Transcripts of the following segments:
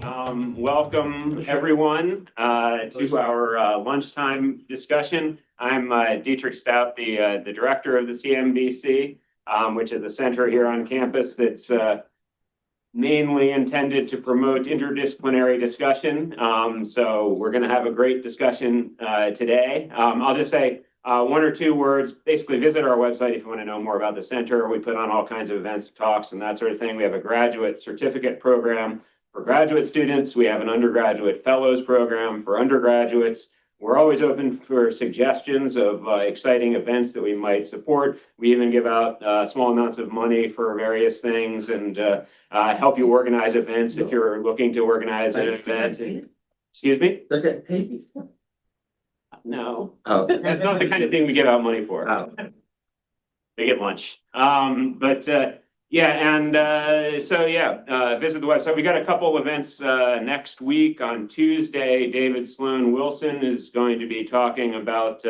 Welcome everyone to our lunchtime discussion. I'm Dietrich Stout, the director of the CMBC, which is a center here on campus that's mainly intended to promote interdisciplinary discussion. So we're going to have a great discussion today. I'll just say one or two words. Basically, visit our website if you want to know more about the center. We put on all kinds of events, talks, and that sort of thing. We have a graduate certificate program for graduate students. We have an undergraduate fellows program for undergraduates. We're always open for suggestions of exciting events that we might support. We even give out small amounts of money for various things and help you organize events if you're looking to organize an event. Excuse me? Look at paid. No. Oh. That's not the kind of thing we give out money for. Oh. They get lunch. Visit the website. We got a couple events next week. On Tuesday, David Sloan Wilson is going to be talking about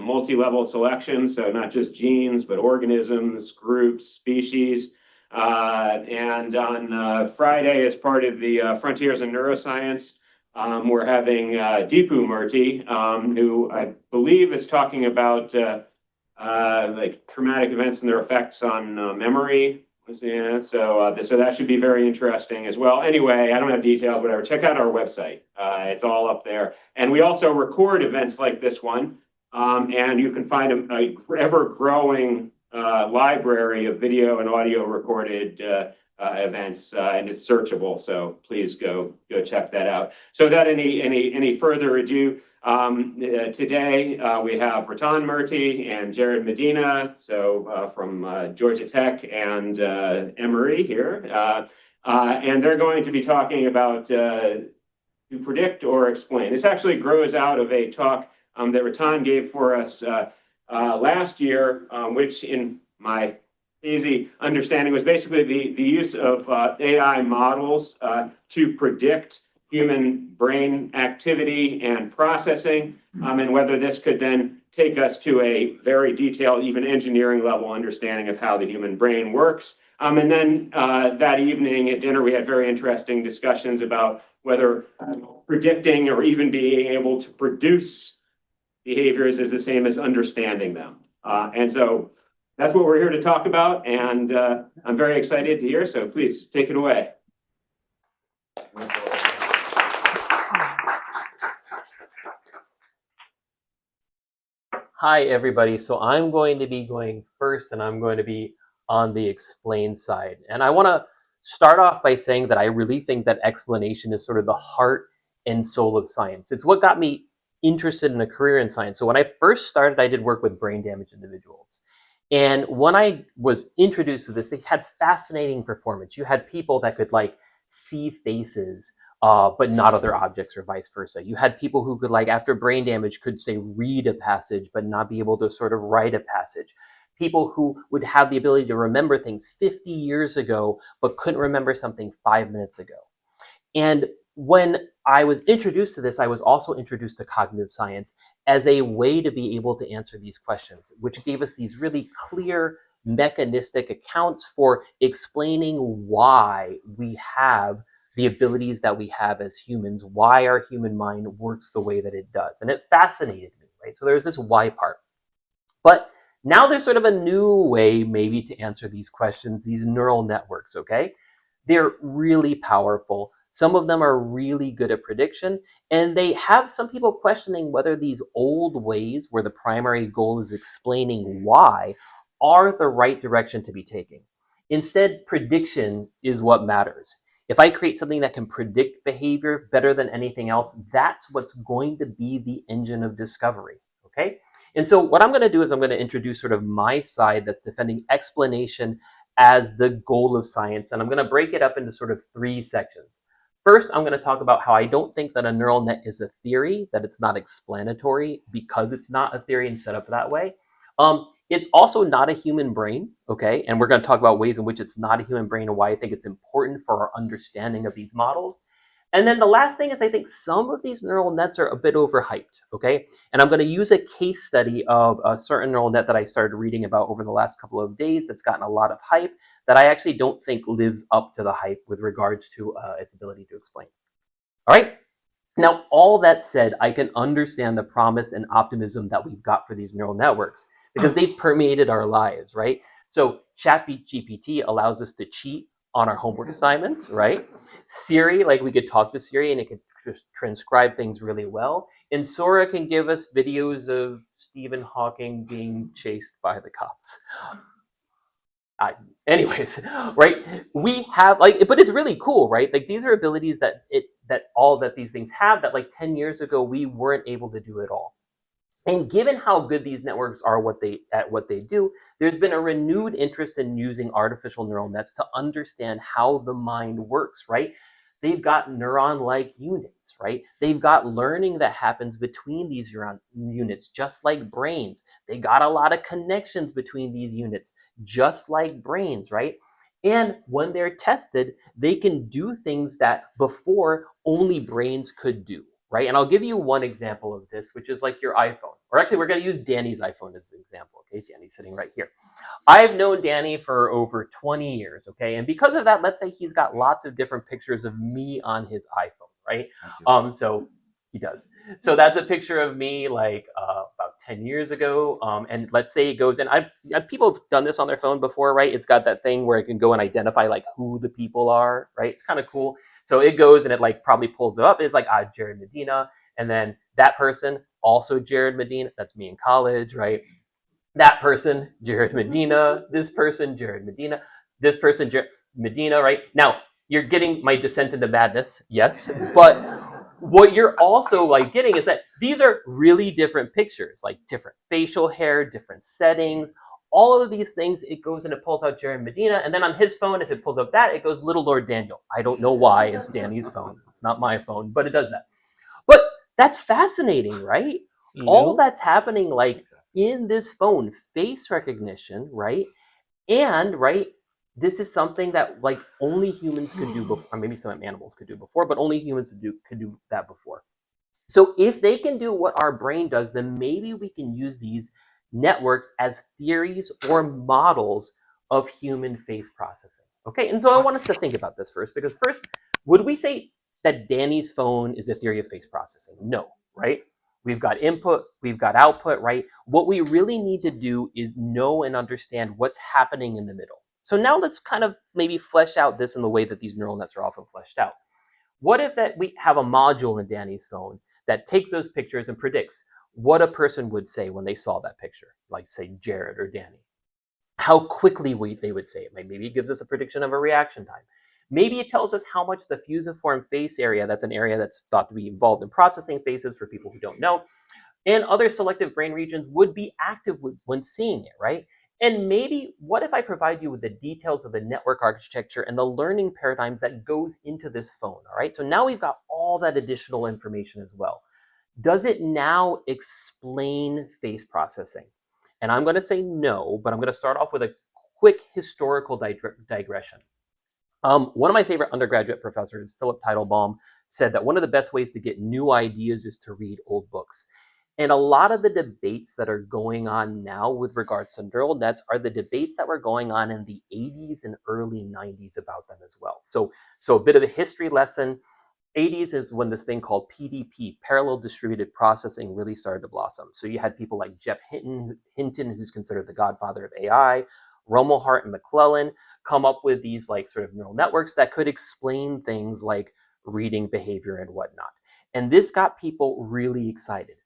multi-level selection, so not just genes, but organisms, groups, species. And on Friday, as part of the Frontiers in Neuroscience, we're having Apurva Murty, who I believe is talking about like traumatic events and their effects on memory. Yeah, so that should be very interesting as well. Anyway, I don't have details, whatever. Check out our website. It's all up there. And we also record events like this one. And you can find a ever-growing library of video and audio recorded events, and it's searchable. So please go check that out. So without any further ado, today we have Ratan Murty and Jared Medina, so from Georgia Tech and Emory here, and they're going to be talking about to predict or explain. This actually grows out of a talk that Ratan gave for us last year, which in my easy understanding was basically the use of AI models to predict human brain activity and processing, and whether this could then take us to a very detailed, even engineering level understanding of how the human brain works. And then that evening at dinner, we had very interesting discussions about whether predicting or even being able to produce behaviors is the same as understanding them. And so that's what we're here to talk about, and I'm very excited to hear, so please take it away. Hi, everybody. So I'm going to be going first, and I'm going to be on the explain side. And I want to start off by saying that I really think that explanation is sort of the heart and soul of science. It's what got me interested in a career in science. So when I first started, I did work with brain damaged individuals. And when I was introduced to this, they had fascinating performance. You had people that could like see faces, but not other objects, or vice versa. You had people who could, like, after brain damage, could say read a passage, but not be able to sort of write a passage. People who would have the ability to remember things 50 years ago, but couldn't remember something 5 minutes ago. And when I was introduced to this, I was also introduced to cognitive science as a way to be able to answer these questions, which gave us these really clear mechanistic accounts for explaining why we have the abilities that we have as humans, why our human mind works the way that it does. And it fascinated me, right? So there's this why part. But now there's sort of a new way maybe to answer these questions, these neural networks, okay? They're really powerful. Some of them are really good at prediction, and they have some people questioning whether these old ways where the primary goal is explaining why are the right direction to be taking. Instead, prediction is what matters. If I create something that can predict behavior better than anything else, that's what's going to be the engine of discovery, okay? And so what I'm going to do is I'm going to introduce sort of my side that's defending explanation as the goal of science, and I'm going to break it up into sort of three sections. First, I'm going to talk about how I don't think that a neural net is a theory, that it's not explanatory because it's not a theory and set up that way. It's also not a human brain, okay? And we're going to talk about ways in which it's not a human brain and why I think it's important for our understanding of these models. And then the last thing is I think some of these neural nets are a bit overhyped, okay? And I'm going to use a case study of a certain neural net that I started reading about over the last couple of days that's gotten a lot of hype that I actually don't think lives up to the hype with regards to its ability to explain. All right. Now, all that said, I can understand the promise and optimism that we've got for these neural networks because they've permeated our lives, right? So ChatGPT allows us to cheat on our homework assignments, right? Siri, like we could talk to Siri and it could just transcribe things really well. And Sora can give us videos of Stephen Hawking being chased by the cops. Anyways, right? We have like, but it's really cool, right? Like these are abilities that these things have that like 10 years ago we weren't able to do at all. And given how good these networks are what they do, there's been a renewed interest in using artificial neural nets to understand how the mind works, right? They've got neuron-like units, right? They've got learning that happens between these neuron units, just like brains. They got a lot of connections between these units, just like brains, right? And when they're tested, they can do things that before only brains could do, right? And I'll give you one example of this, which is like your iPhone. Or actually, we're going to use Danny's iPhone as an example. Okay, Danny's sitting right here. I've known Danny for over 20 years, okay? And because of that, let's say he's got lots of different pictures of me on his iPhone, right? So he does. So that's a picture of me like about 10 years ago. And let's say it goes, and people have done this on their phone before, right? It's got that thing where it can go and identify like who the people are, right? It's kind of cool. So it goes and it like probably pulls it up. It's like, Jared Medina. And then that person, also Jared Medina. That's me in college, right? That person, Jared Medina. This person, Jared Medina. This person, Jared Medina, right? Now, you're getting my descent into madness, yes. But what you're also like getting is that these are really different pictures, like different facial hair, different settings, all of these things. It goes and it pulls out Jared Medina, and then on his phone, if it pulls up that, it goes Little Lord Daniel. I don't know why. It's Danny's phone. It's not my phone, but it does that. But that's fascinating, right? All that's happening like in this phone, face recognition, right? And right, this is something that like only humans could do before, or maybe some animals could do before, but only humans could do that before. So if they can do what our brain does, then maybe we can use these networks as theories or models of human face processing. Okay, and so I want us to think about this first, because first, would we say that Danny's phone is a theory of face processing? No, right? We've got input, we've got output, right? What we really need to do is know and understand what's happening in the middle. So now let's kind of maybe flesh out this in the way that these neural nets are often fleshed out. What if that we have a module in Danny's phone that takes those pictures and predicts what a person would say when they saw that picture, like say Jared or Danny? How quickly they would say it. Maybe it gives us a prediction of a reaction time. Maybe it tells us how much the fusiform face area, that's an area that's thought to be involved in processing faces for people who don't know, and other selective brain regions would be active when seeing it, right? And maybe what if I provide you with the details of the network architecture and the learning paradigms that goes into this phone, all right? So now we've got all that additional information as well. Does it now explain face processing? And I'm going to say no, but I'm going to start off with a quick historical digression. One of my favorite undergraduate professors, Philip Teitelbaum, said that one of the best ways to get new ideas is to read old books. And a lot of the debates that are going on now with regards to neural nets are the debates that were going on in the 80s and early 90s about them as well. So a bit of a history lesson. 80s is when this thing called PDP, parallel distributed processing, really started to blossom. So you had people like Jeff Hinton, who's considered the godfather of AI, Rumelhart and McClellan come up with these like sort of neural networks that could explain things like reading behavior and whatnot. And this got people really excited.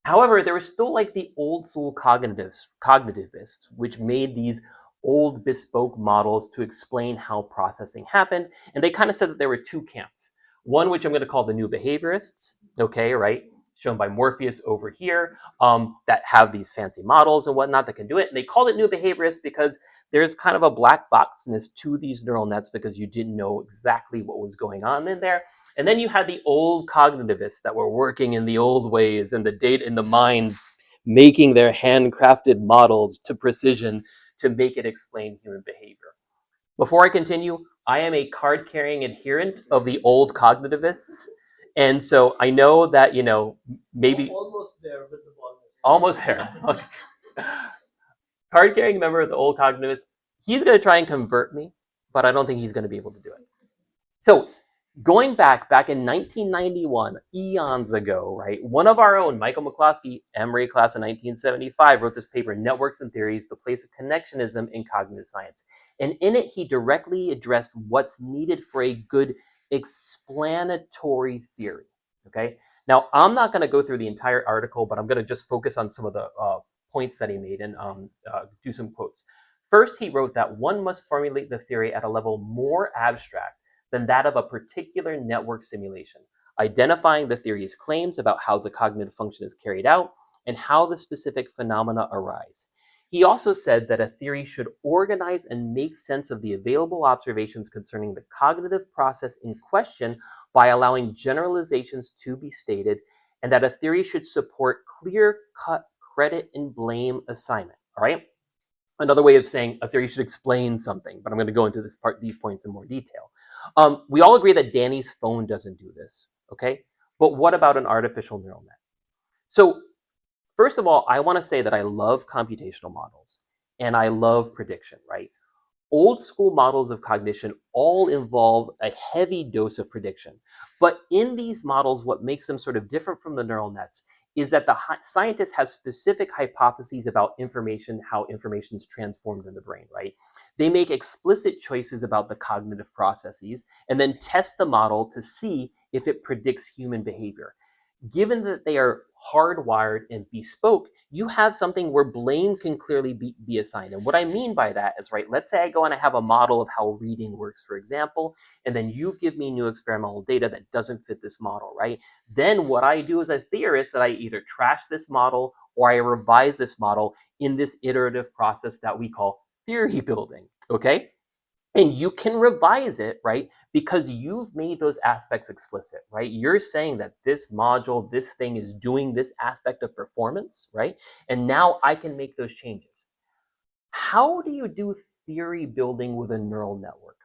However, there was still like the old school cognitivists, which made these old bespoke models to explain how processing happened. And they kind of said that there were two camps. One, which I'm going to call the new behaviorists, okay, right? Shown by Morpheus over here, that have these fancy models and whatnot that can do it. And they called it new behaviorists because there's kind of a black boxness to these neural nets because you didn't know exactly what was going on in there. And then you had the old cognitivists that were working in the old ways and the data in the minds, making their handcrafted models to precision to make it explain human behavior. Before I continue, I am a card-carrying adherent of the old cognitivists. And so I know that, maybe... Almost there with the ball. Almost there. Okay. Card-carrying member of the old cognitivists, he's going to try and convert me, but I don't think he's going to be able to do it. So Going back in 1991, eons ago, right? One of our own, Michael McCloskey, Emory class in 1975, wrote this paper, Networks and Theories, The Place of Connectionism in Cognitive Science. And in it, he directly addressed what's needed for a good explanatory theory, okay? Now, I'm not going to go through the entire article, but I'm going to just focus on some of the points that he made and do some quotes. First, he wrote that one must formulate the theory at a level more abstract than that of a particular network simulation, identifying the theory's claims about how the cognitive function is carried out and how the specific phenomena arise. He also said that a theory should organize and make sense of the available observations concerning the cognitive process in question by allowing generalizations to be stated, and that a theory should support clear-cut credit and blame assignment. All right? Another way of saying a theory should explain something, but I'm going to go into these points in more detail. We all agree that Danny's phone doesn't do this, okay? But what about an artificial neural net? So first of all, I want to say that I love computational models and I love prediction, right? Old school models of cognition all involve a heavy dose of prediction. But in these models, what makes them sort of different from the neural nets is that the scientist has specific hypotheses about information, how information is transformed in the brain, right? They make explicit choices about the cognitive processes and then test the model to see if it predicts human behavior. Given that they are hardwired and bespoke, you have something where blame can clearly be assigned. And what I mean by that is, right, let's say I go and I have a model of how reading works, for example, and then you give me new experimental data that doesn't fit this model, right? Then what I do as a theorist is that I either trash this model or I revise this model in this iterative process that we call theory building, okay? And you can revise it, right? Because you've made those aspects explicit, right? You're saying that this module, this thing is doing this aspect of performance, right? And now I can make those changes. How do you do theory building with a neural network?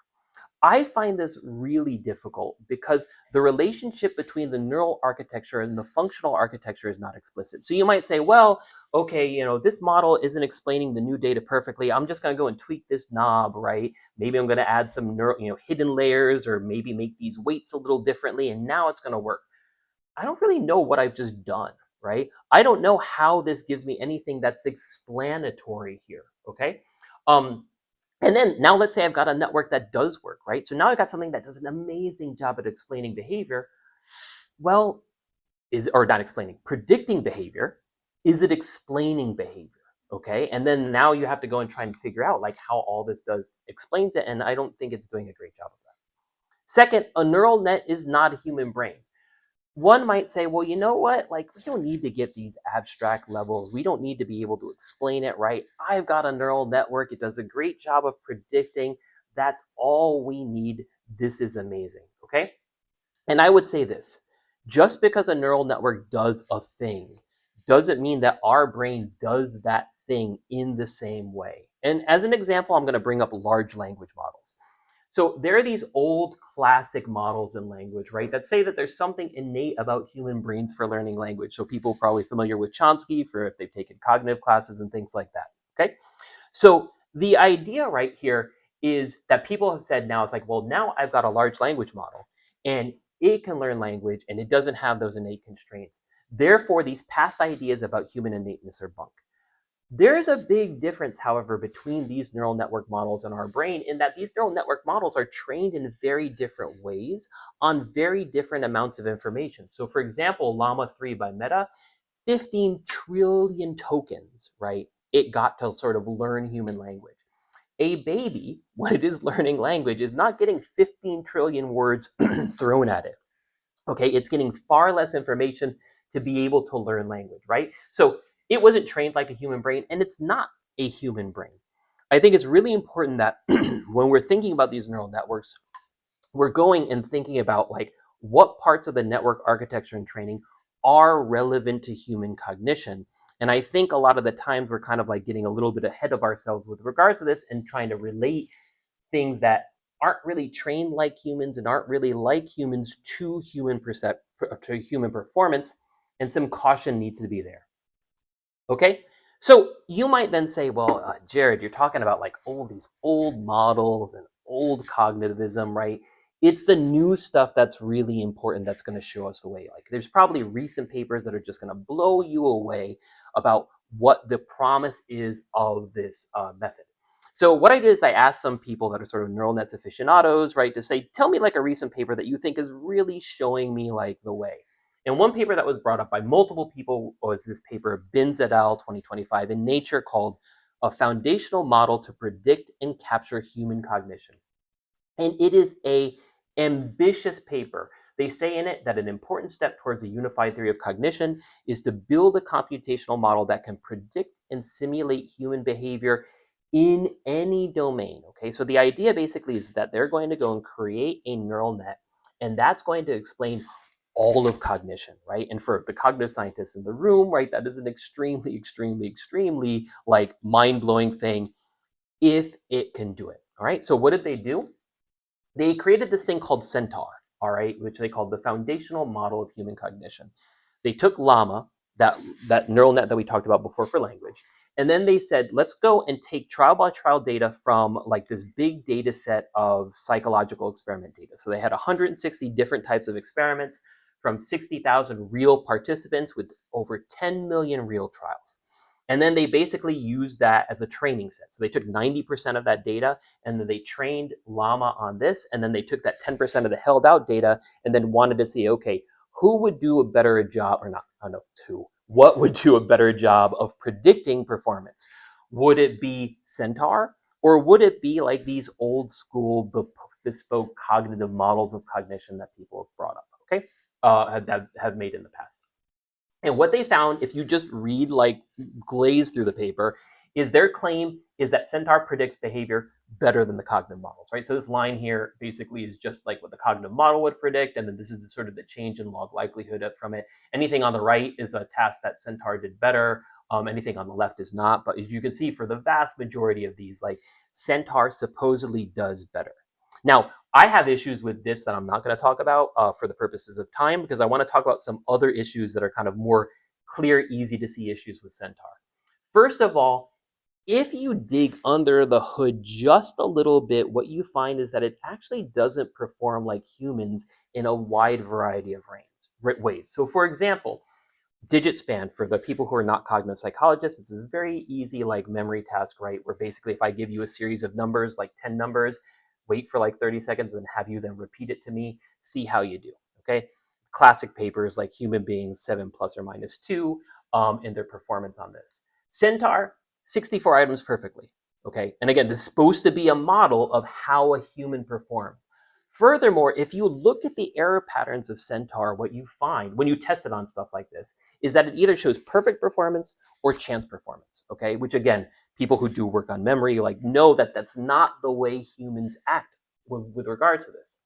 I find this really difficult because the relationship between the neural architecture and the functional architecture is not explicit. So you might say, well, okay, this model isn't explaining the new data perfectly. I'm just going to go and tweak this knob, right? Maybe I'm going to add some hidden layers, or maybe make these weights a little differently, and now it's going to work. I don't really know what I've just done, right? I don't know how this gives me anything that's explanatory here, okay? And then now let's say I've got a network that does work, right? So now I've got something that does an amazing job at explaining behavior. Well, or not explaining, predicting behavior. Is it explaining behavior? Okay. And then now you have to go and try and figure out like how all this explains it. And I don't think it's doing a great job of that. Second, a neural net is not a human brain. One might say, well, you know what? Like, we don't need to get these abstract levels. We don't need to be able to explain it, right? I've got a neural network. It does a great job of predicting. That's all we need. This is amazing, okay? And I would say this, just because a neural network does a thing doesn't mean that our brain does that thing in the same way. And as an example, I'm going to bring up large language models. So there are these old classic models in language, right, that say that there's something innate about human brains for learning language. So people are probably familiar with Chomsky for if they've taken cognitive classes and things like that, okay? So the idea right here is that people have said now, it's like, well, now I've got a large language model and it can learn language and it doesn't have those innate constraints. Therefore, these past ideas about human innateness are bunk. There's a big difference, however, between these neural network models and our brain in that these neural network models are trained in very different ways on very different amounts of information. So for example, Llama 3 by Meta, 15 trillion tokens, right? It got to sort of learn human language. A baby, when it is learning language, is not getting 15 trillion words thrown at it. Okay, it's getting far less information to be able to learn language, right? So it wasn't trained like a human brain, and it's not a human brain. I think it's really important that when we're thinking about these neural networks, we're going and thinking about like what parts of the network architecture and training are relevant to human cognition. And I think a lot of the times we're kind of like getting a little bit ahead of ourselves with regards to this and trying to relate things that aren't really trained like humans and aren't really like humans to human performance, and some caution needs to be there. Okay, so you might then say, well, Jared, you're talking about like all these old models and old cognitivism, right? It's the new stuff that's really important that's going to show us the way. Like there's probably recent papers that are just going to blow you away about what the promise is of this method. So what I did is I asked some people that are sort of neural nets aficionados, right, to say, tell me like a recent paper that you think is really showing me like the way. And one paper that was brought up by multiple people was this paper, Binz et al. 2025 in Nature, called A Foundational Model to Predict and Capture Human Cognition. And it is a ambitious paper. They say in it that an important step towards a unified theory of cognition is to build a computational model that can predict and simulate human behavior in any domain. Okay, so the idea basically is that they're going to go and create a neural net, and that's going to explain all of cognition, right? And for the cognitive scientists in the room, right, that is an extremely, extremely, extremely like mind-blowing thing if it can do it. All right, so what did they do? They created this thing called Centaur, all right, which they called the foundational model of human cognition. They took Llama, that neural net that we talked about before for language, and then they said, let's go and take trial by trial data from like this big data set of psychological experiment data. So they had 160 different types of experiments from 60,000 real participants with over 10 million real trials. And then they basically used that as a training set. So they took 90% of that data and then they trained Llama on this. And then they took that 10% of the held out data and then wanted to see, okay, who would do a better job, or not, I don't know if it's who, what would do a better job of predicting performance? Would it be Centaur, or would it be like these old school bespoke cognitive models of cognition that people have brought up, okay, have made in the past? And what they found, if you just read, like, glaze through the paper, is their claim is that Centaur predicts behavior better than the cognitive models, right? So this line here basically is just like what the cognitive model would predict, and then this is sort of the change in log likelihood from it. Anything on the right is a task that Centaur did better. Anything on the left is not. But as you can see, for the vast majority of these, like, Centaur supposedly does better. Now, I have issues with this that I'm not going to talk about for the purposes of time, because I want to talk about some other issues that are kind of more clear, easy to see issues with Centaur. First of all, if you dig under the hood just a little bit, what you find is that it actually doesn't perform like humans in a wide variety of ways. So for example, digit span, for the people who are not cognitive psychologists, it's this very easy like memory task, right? Where basically if I give you a series of numbers, like 10 numbers, wait for like 30 seconds and have you then repeat it to me, see how you do, okay? Classic papers like Human Beings 7 plus or minus 2 and their performance on this. Centaur, 64 items perfectly, okay? And again, this is supposed to be a model of how a human performs. Furthermore, if you look at the error patterns of Centaur, what you find when you test it on stuff like this is that it either shows perfect performance or chance performance, okay? Which again, people who do work on memory like know that that's not the way humans act with regard to this.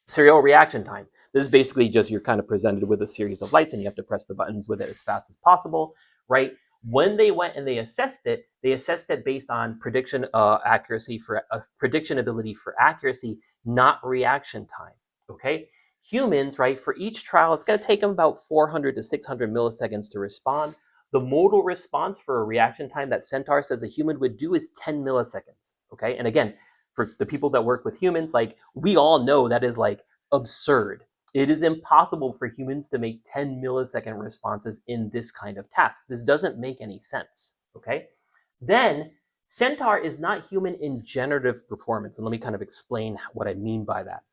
Serial reaction time. This is basically just you're kind of presented with a series of lights and you have to press the buttons with it as fast as possible, right? When they went and they assessed it based on prediction accuracy for prediction ability for accuracy, not reaction time. Okay, humans, right? For each trial, it's going to take them about 400 to 600 milliseconds to respond. The modal response for a reaction time that Centaur says a human would do is 10 milliseconds. Okay, and again, for the people that work with humans, like we all know that is like absurd. It is impossible for humans to make 10 millisecond responses in this kind of task. This doesn't make any sense, okay? Then Centaur is not human in generative performance. And let me kind of explain what I mean by that.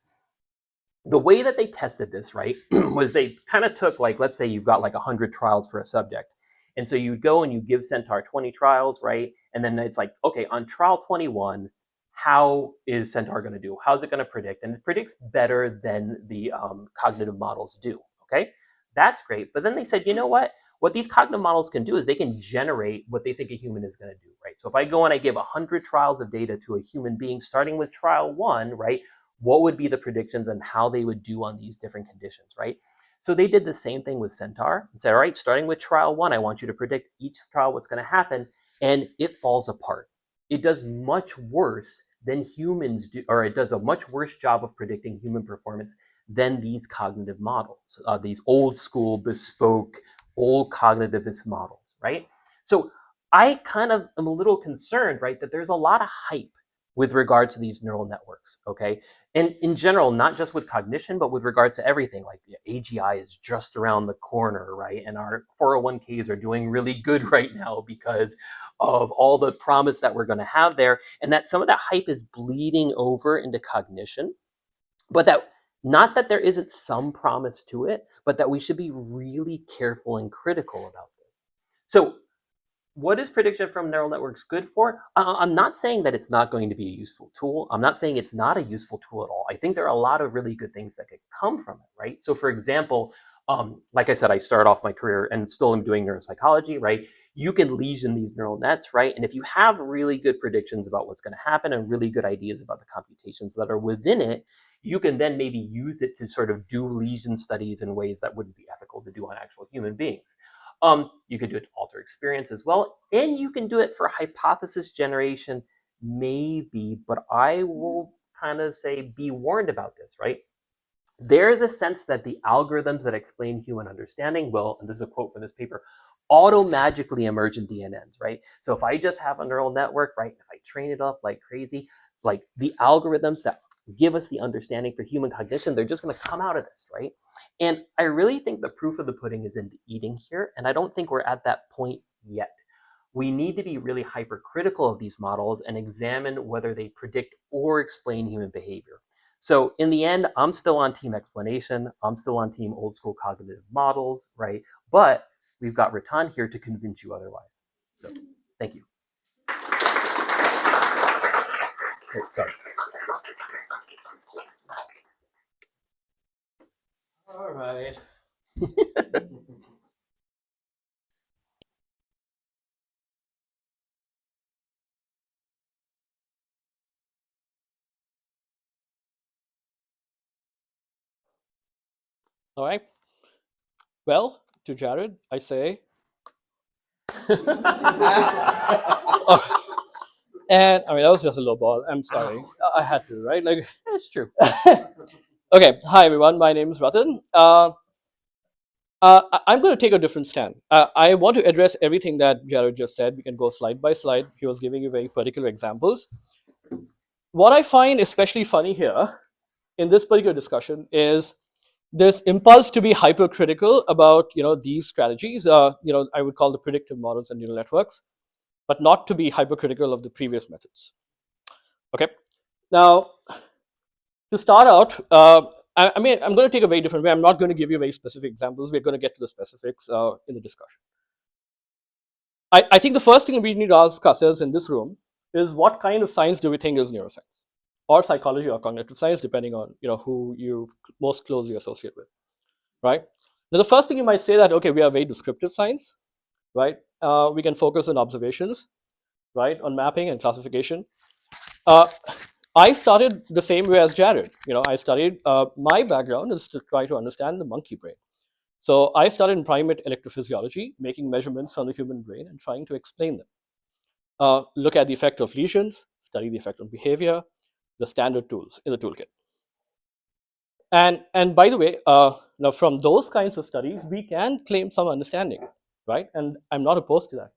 The way that they tested this, right, was they kind of took, like, let's say you've got like 100 trials for a subject. And so you go and you give Centaur 20 trials, right? And then it's like, okay, on trial 21, how is Centaur going to do? How's it going to predict? And it predicts better than the cognitive models do, okay? That's great. But then they said, you know what? What these cognitive models can do is they can generate what they think a human is going to do, right? So if I go and I give 100 trials of data to a human being, starting with trial 1, right? What would be the predictions and how they would do on these different conditions, right? So they did the same thing with Centaur and said, all right, starting with trial 1, I want you to predict each trial what's going to happen, and it falls apart. It does much worse than humans do, or it does a much worse job of predicting human performance than these cognitive models, these old school, bespoke, old cognitivist models, right? So I kind of am a little concerned, right, that there's a lot of hype with regard to these neural networks, okay? And in general, not just with cognition, but with regards to everything, like AGI is just around the corner, right? And our 401ks are doing really good right now because of all the promise that we're going to have there, and that some of that hype is bleeding over into cognition, but that not that there isn't some promise to it, but that we should be really careful and critical about this. So what is prediction from neural networks good for? I'm not saying that it's not going to be a useful tool. I'm not saying it's not a useful tool at all. I think there are a lot of really good things that could come from it, right? So for example, like I said, I started off my career and still am doing neuropsychology, right? You can lesion these neural nets, right? And if you have really good predictions about what's going to happen and really good ideas about the computations that are within it, you can then maybe use it to sort of do lesion studies in ways that wouldn't be ethical to do on actual human beings. You can do it to alter experience as well, and you can do it for hypothesis generation, maybe, but I will kind of say be warned about this, right? There's a sense that the algorithms that explain human understanding will, and this is a quote from this paper, auto-magically emerge in DNNs, right? So if I just have a neural network, right, if I train it up like crazy, like the algorithms that give us the understanding for human cognition, they're just going to come out of this, right? And I really think the proof of the pudding is in the eating here, and I don't think we're at that point yet. We need to be really hypercritical of these models and examine whether they predict or explain human behavior. So in the end, I'm still on team explanation. I'm still on team old school cognitive models, right? But we've got Ratan here to convince you otherwise. So thank you. Oh, sorry. All right. All right. Well, to Jared, I say. Oh, and I mean, that was just a low ball. I'm sorry. I had to, right? Like, That's true. Okay. Hi, everyone. My name is Ratan. I'm going to take a different stand. I want to address everything that Jared just said. We can go slide by slide. He was giving you very particular examples. What I find especially funny here in this particular discussion is this impulse to be hypercritical about these strategies. I would call the predictive models and neural networks, but not to be hypercritical of the previous methods. Okay. Now, to start out, I'm going to take a very different way. I'm not going to give you very specific examples. We're going to get to the specifics in the discussion. I think the first thing we need to ask ourselves in this room is, what kind of science do we think is neuroscience, or psychology, or cognitive science, depending on who you most closely associate with, right? Now, the first thing you might say that, okay, we are very descriptive science, right? We can focus on observations, right, on mapping and classification. I started the same way as Jared. I studied, my background is to try to understand the monkey brain. So I started in primate electrophysiology, making measurements from the human brain and trying to explain them. Look at the effect of lesions, study the effect on behavior, the standard tools in the toolkit. And by the way, now from those kinds of studies, we can claim some understanding, right? And I'm not opposed to that.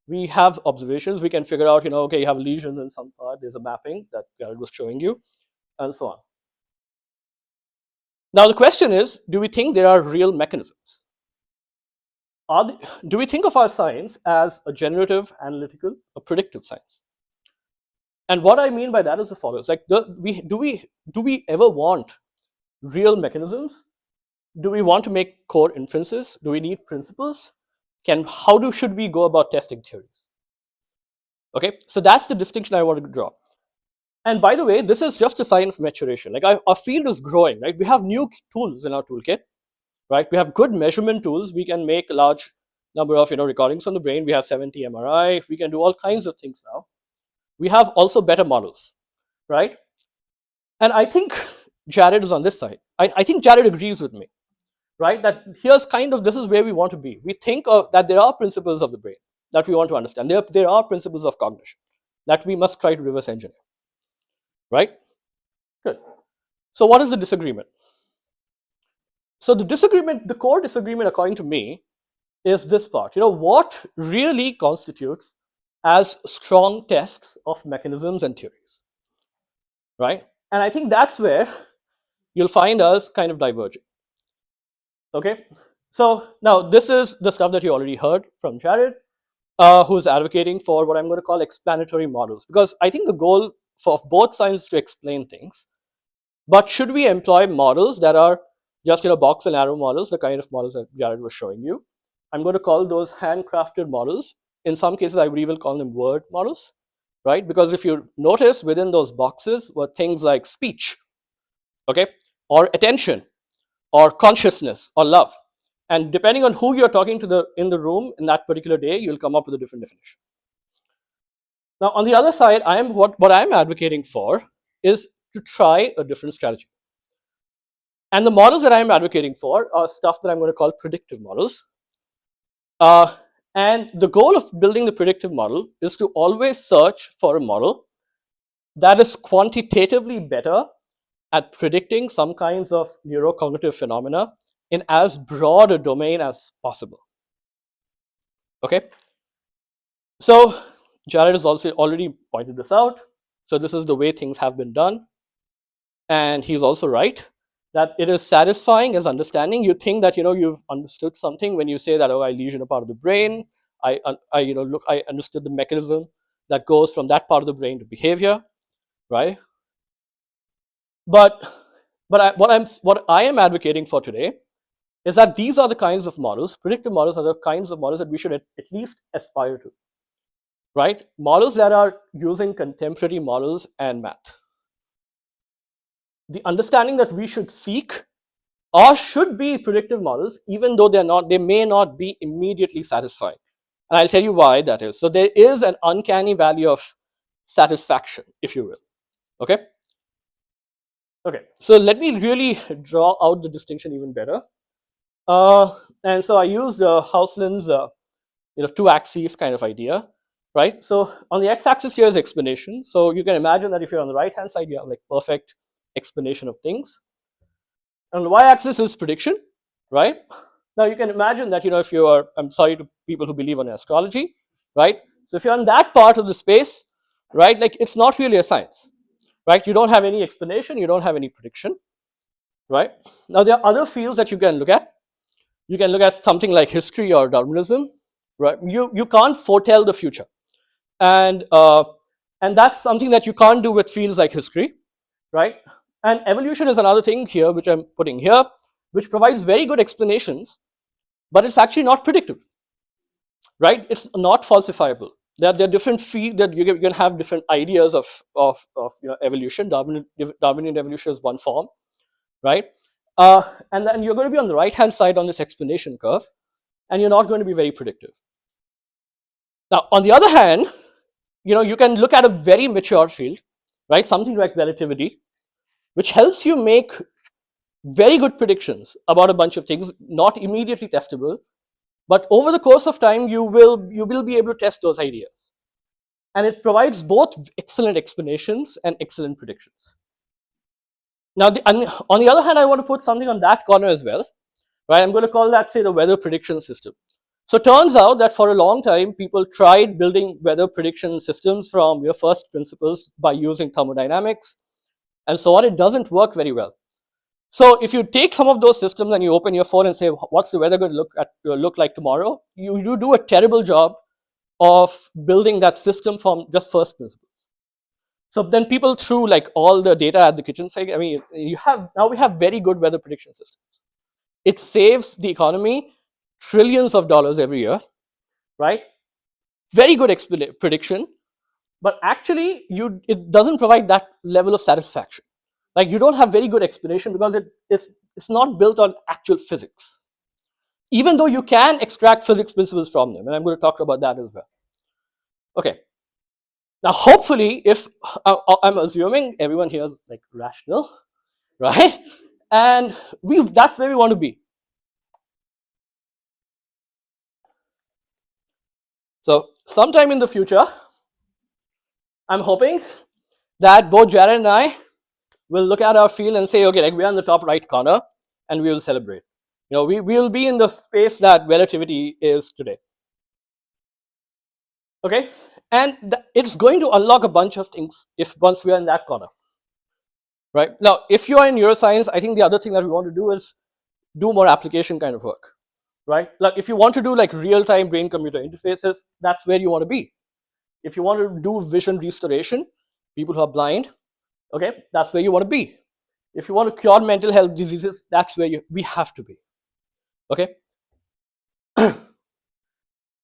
We have observations. We can figure out, okay, you have lesions in some part. There's a mapping that Jared was showing you, and so on. Now the question is, do we think there are real mechanisms? Do we think of our science as a generative, analytical, or predictive science? And what I mean by that is the following: like, do we ever want real mechanisms? Do we want to make core inferences? Do we need principles? Should we go about testing theories? Okay, so that's the distinction I wanted to draw. And by the way, this is just a sign of maturation. Like, our field is growing, right? We have new tools in our toolkit, right? We have good measurement tools. We can make a large number of recordings on the brain. We have 70 MRI. We can do all kinds of things now. We have also better models, right? And I think Jared is on this side. I think Jared agrees with me, right? That this is where we want to be. We think that there are principles of the brain that we want to understand. There are principles of cognition that we must try to reverse engineer, right? Good. So what is the disagreement? So the core disagreement, according to me, is this part. What really constitutes as strong tests of mechanisms and theories? right? And I think that's where you'll find us kind of diverging. Okay, so now this is the stuff that you already heard from Jared, who's advocating for what I'm going to call explanatory models, because I think the goal for both sides is to explain things. But should we employ models that are just box and arrow models, the kind of models that Jared was showing you? I'm going to call those handcrafted models. In some cases, I would even call them word models, right? Because if you notice, within those boxes were things like speech, okay, or attention, or consciousness, or love. And depending on who you're talking to in the room in that particular day, you'll come up with a different definition. Now, on the other side, what I'm advocating for is to try a different strategy. And the models that I'm advocating for are stuff that I'm going to call predictive models. And the goal of building the predictive model is to always search for a model that is quantitatively better at predicting some kinds of neurocognitive phenomena in as broad a domain as possible. Okay? So Jared has also already pointed this out. So this is the way things have been done. And he's also right that it is satisfying as understanding. You think that you've understood something when you say that, oh, I lesion a part of the brain. I understood the mechanism that goes from that part of the brain to behavior, right? But what I am advocating for today is that these are the kinds of models, predictive models are the kinds of models that we should at least aspire to, right? Models that are using contemporary models and math. The understanding that we should seek or should be predictive models, even though they may not be immediately satisfying. And I'll tell you why that is. So there is an uncanny value of satisfaction, if you will. Okay? Okay, so let me really draw out the distinction even better. And so I used Hauslin's two axes kind of idea, right? So on the x-axis here is explanation. So you can imagine that if you're on the right-hand side, you have like perfect explanation of things. On the y-axis is prediction, right? Now you can imagine that if you are, I'm sorry to people who believe in astrology, right? So if you're on that part of the space, right, like it's not really a science, right? You don't have any explanation, you don't have any prediction, right? Now there are other fields that you can look at. You can look at something like history or Darwinism, right? You can't foretell the future, and that's something that you can't do with fields like history, right? And evolution is another thing here, which I'm putting here, which provides very good explanations, but it's actually not predictive, right? It's not falsifiable. There are different fields that you can have different ideas of evolution. Darwinian evolution is one form, right? And then you're going to be on the right-hand side on this explanation curve, and you're not going to be very predictive. Now, on the other hand, you can look at a very mature field, right? Something like relativity, which helps you make very good predictions about a bunch of things, not immediately testable, but over the course of time, you will be able to test those ideas. And it provides both excellent explanations and excellent predictions. Now, on the other hand, I want to put something on that corner as well, right? I'm going to call that, say, the weather prediction system. So it turns out that for a long time, people tried building weather prediction systems from your first principles by using thermodynamics and so on. It doesn't work very well. So if you take some of those systems and you open your phone and say, what's the weather going to look like tomorrow? You do a terrible job of building that system from just first principles. So then people threw like all the data at the kitchen sink. I mean, now we have very good weather prediction systems. It saves the economy trillions of dollars every year, right? Very good prediction, but actually it doesn't provide that level of satisfaction. Like you don't have very good explanation because it's not built on actual physics, even though you can extract physics principles from them, and I'm going to talk about that as well. Okay. Now, hopefully, if I'm assuming everyone here is like rational, right? And that's where we want to be. So sometime in the future, I'm hoping that both Jared and I will look at our field and say, okay, like we're on the top right corner, and we will celebrate. We will be in the space that relativity is today. Okay, and it's going to unlock a bunch of things once we are in that corner. right? Now, if you are in neuroscience, I think the other thing that we want to do is do more application kind of work, right? Like if you want to do like real-time brain-computer interfaces, that's where you want to be. If you want to do vision restoration, people who are blind, okay, that's where you want to be. If you want to cure mental health diseases, that's where we have to be, okay?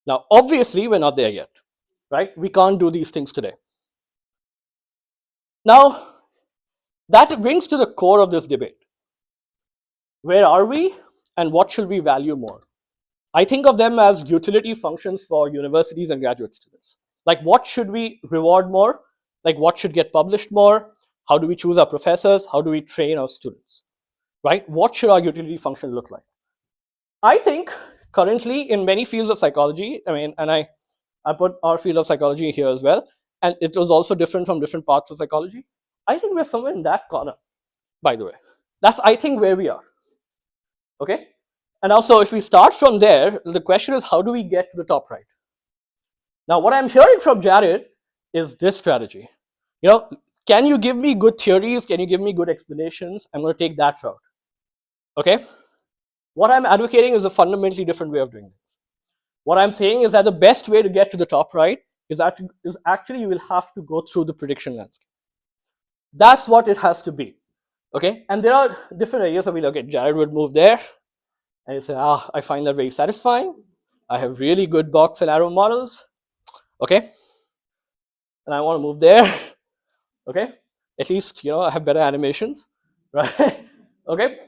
Now, obviously, we're not there yet, right? We can't do these things today. Now, that brings to the core of this debate. Where are we and what should we value more? I think of them as utility functions for universities and graduate students. Like what should we reward more? Like what should get published more? How do we choose our professors? How do we train our students, right? What should our utility function look like? I think currently in many fields of psychology, I mean, and I put our field of psychology here as well, and it was also different from different parts of psychology. I think we're somewhere in that corner, by the way. That's, I think, where we are, okay? And also, if we start from there, the question is, how do we get to the top right? Now, what I'm hearing from Jared is this strategy. You know, can you give me good theories? Can you give me good explanations? I'm going to take that route, okay? What I'm advocating is a fundamentally different way of doing this. What I'm saying is that the best way to get to the top right is actually you will have to go through the prediction landscape. That's what it has to be, okay? And there are different areas of, okay, Jared would move there, and you say, I find that very satisfying. I have really good box and arrow models, okay? And I want to move there, okay? At least, you know, I have better animations, right? Okay?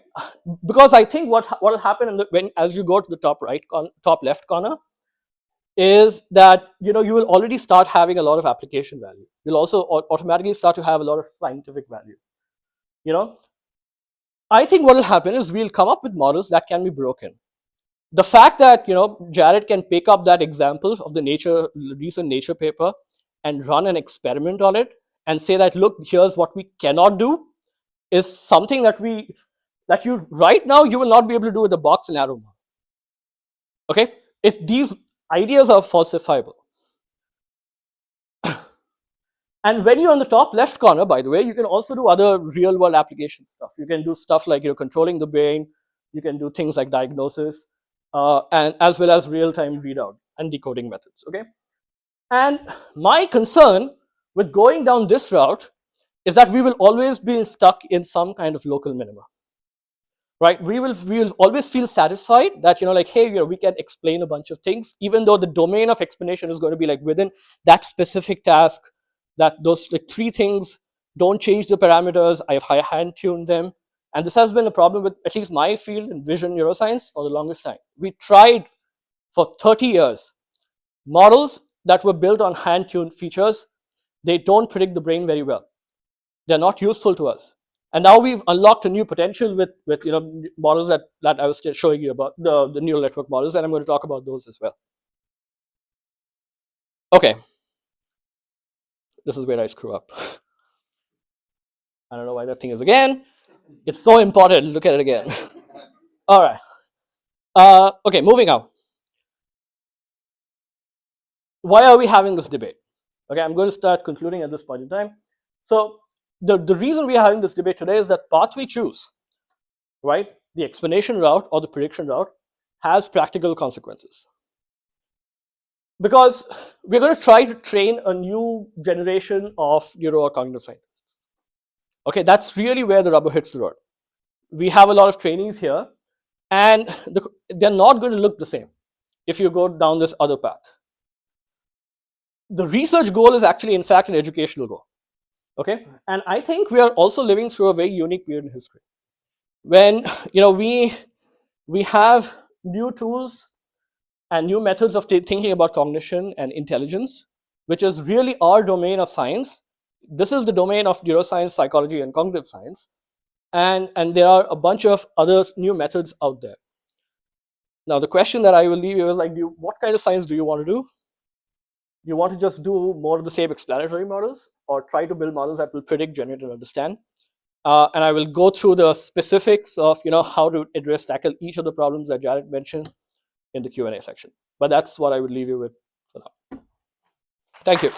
Because I think what will happen as you go to the top right, top left corner, is that, you know, you will already start having a lot of application value. You'll also automatically start to have a lot of scientific value, you know? I think what will happen is we'll come up with models that can be broken. The fact that, you know, Jared can pick up that example of the recent Nature paper and run an experiment on it and say that, look, here's what we cannot do, is something that you right now you will not be able to do with the box and arrow model. Okay, these ideas are falsifiable. And when you're on the top left corner, by the way, you can also do other real world application stuff. You can do stuff like, you know, controlling the brain. You can do things like diagnosis, and as well as real-time readout and decoding methods, okay? And my concern with going down this route is that we will always be stuck in some kind of local minima, right? We will always feel satisfied that, you know, like, hey, you know, we can explain a bunch of things, even though the domain of explanation is going to be like within that specific task, that those like 3 things don't change the parameters, I've hand-tuned them. And this has been a problem with at least my field in vision neuroscience for the longest time. We tried for 30 years models that were built on hand-tuned features. They don't predict the brain very well. They're not useful to us. And now we've unlocked a new potential with you know, models that I was showing you about, the neural network models, and I'm going to talk about those as well. Okay. This is where I screw up. I don't know why that thing is again. It's so important. Look at it again. All right. Okay, moving on. Why are we having this debate? Okay, I'm going to start concluding at this point in time. So the reason we are having this debate today is that path we choose, right, the explanation route or the prediction route, has practical consequences. Because we're going to try to train a new generation of neuro or cognitive scientists. Okay, that's really where the rubber hits the road. We have a lot of trainees here, and they're not going to look the same if you go down this other path. The research goal is actually, in fact, an educational goal. Okay, and I think we are also living through a very unique period in history when, you know, we have new tools and new methods of thinking about cognition and intelligence, which is really our domain of science. This is the domain of neuroscience, psychology, and cognitive science, and there are a bunch of other new methods out there. Now, the question that I will leave you is like, what kind of science do you want to do? You want to just do more of the same explanatory models, or try to build models that will predict, generate, and understand? And I will go through the specifics of, you know, how to tackle each of the problems that Jared mentioned in the Q&A section. But that's what I would leave you with for now. Thank you.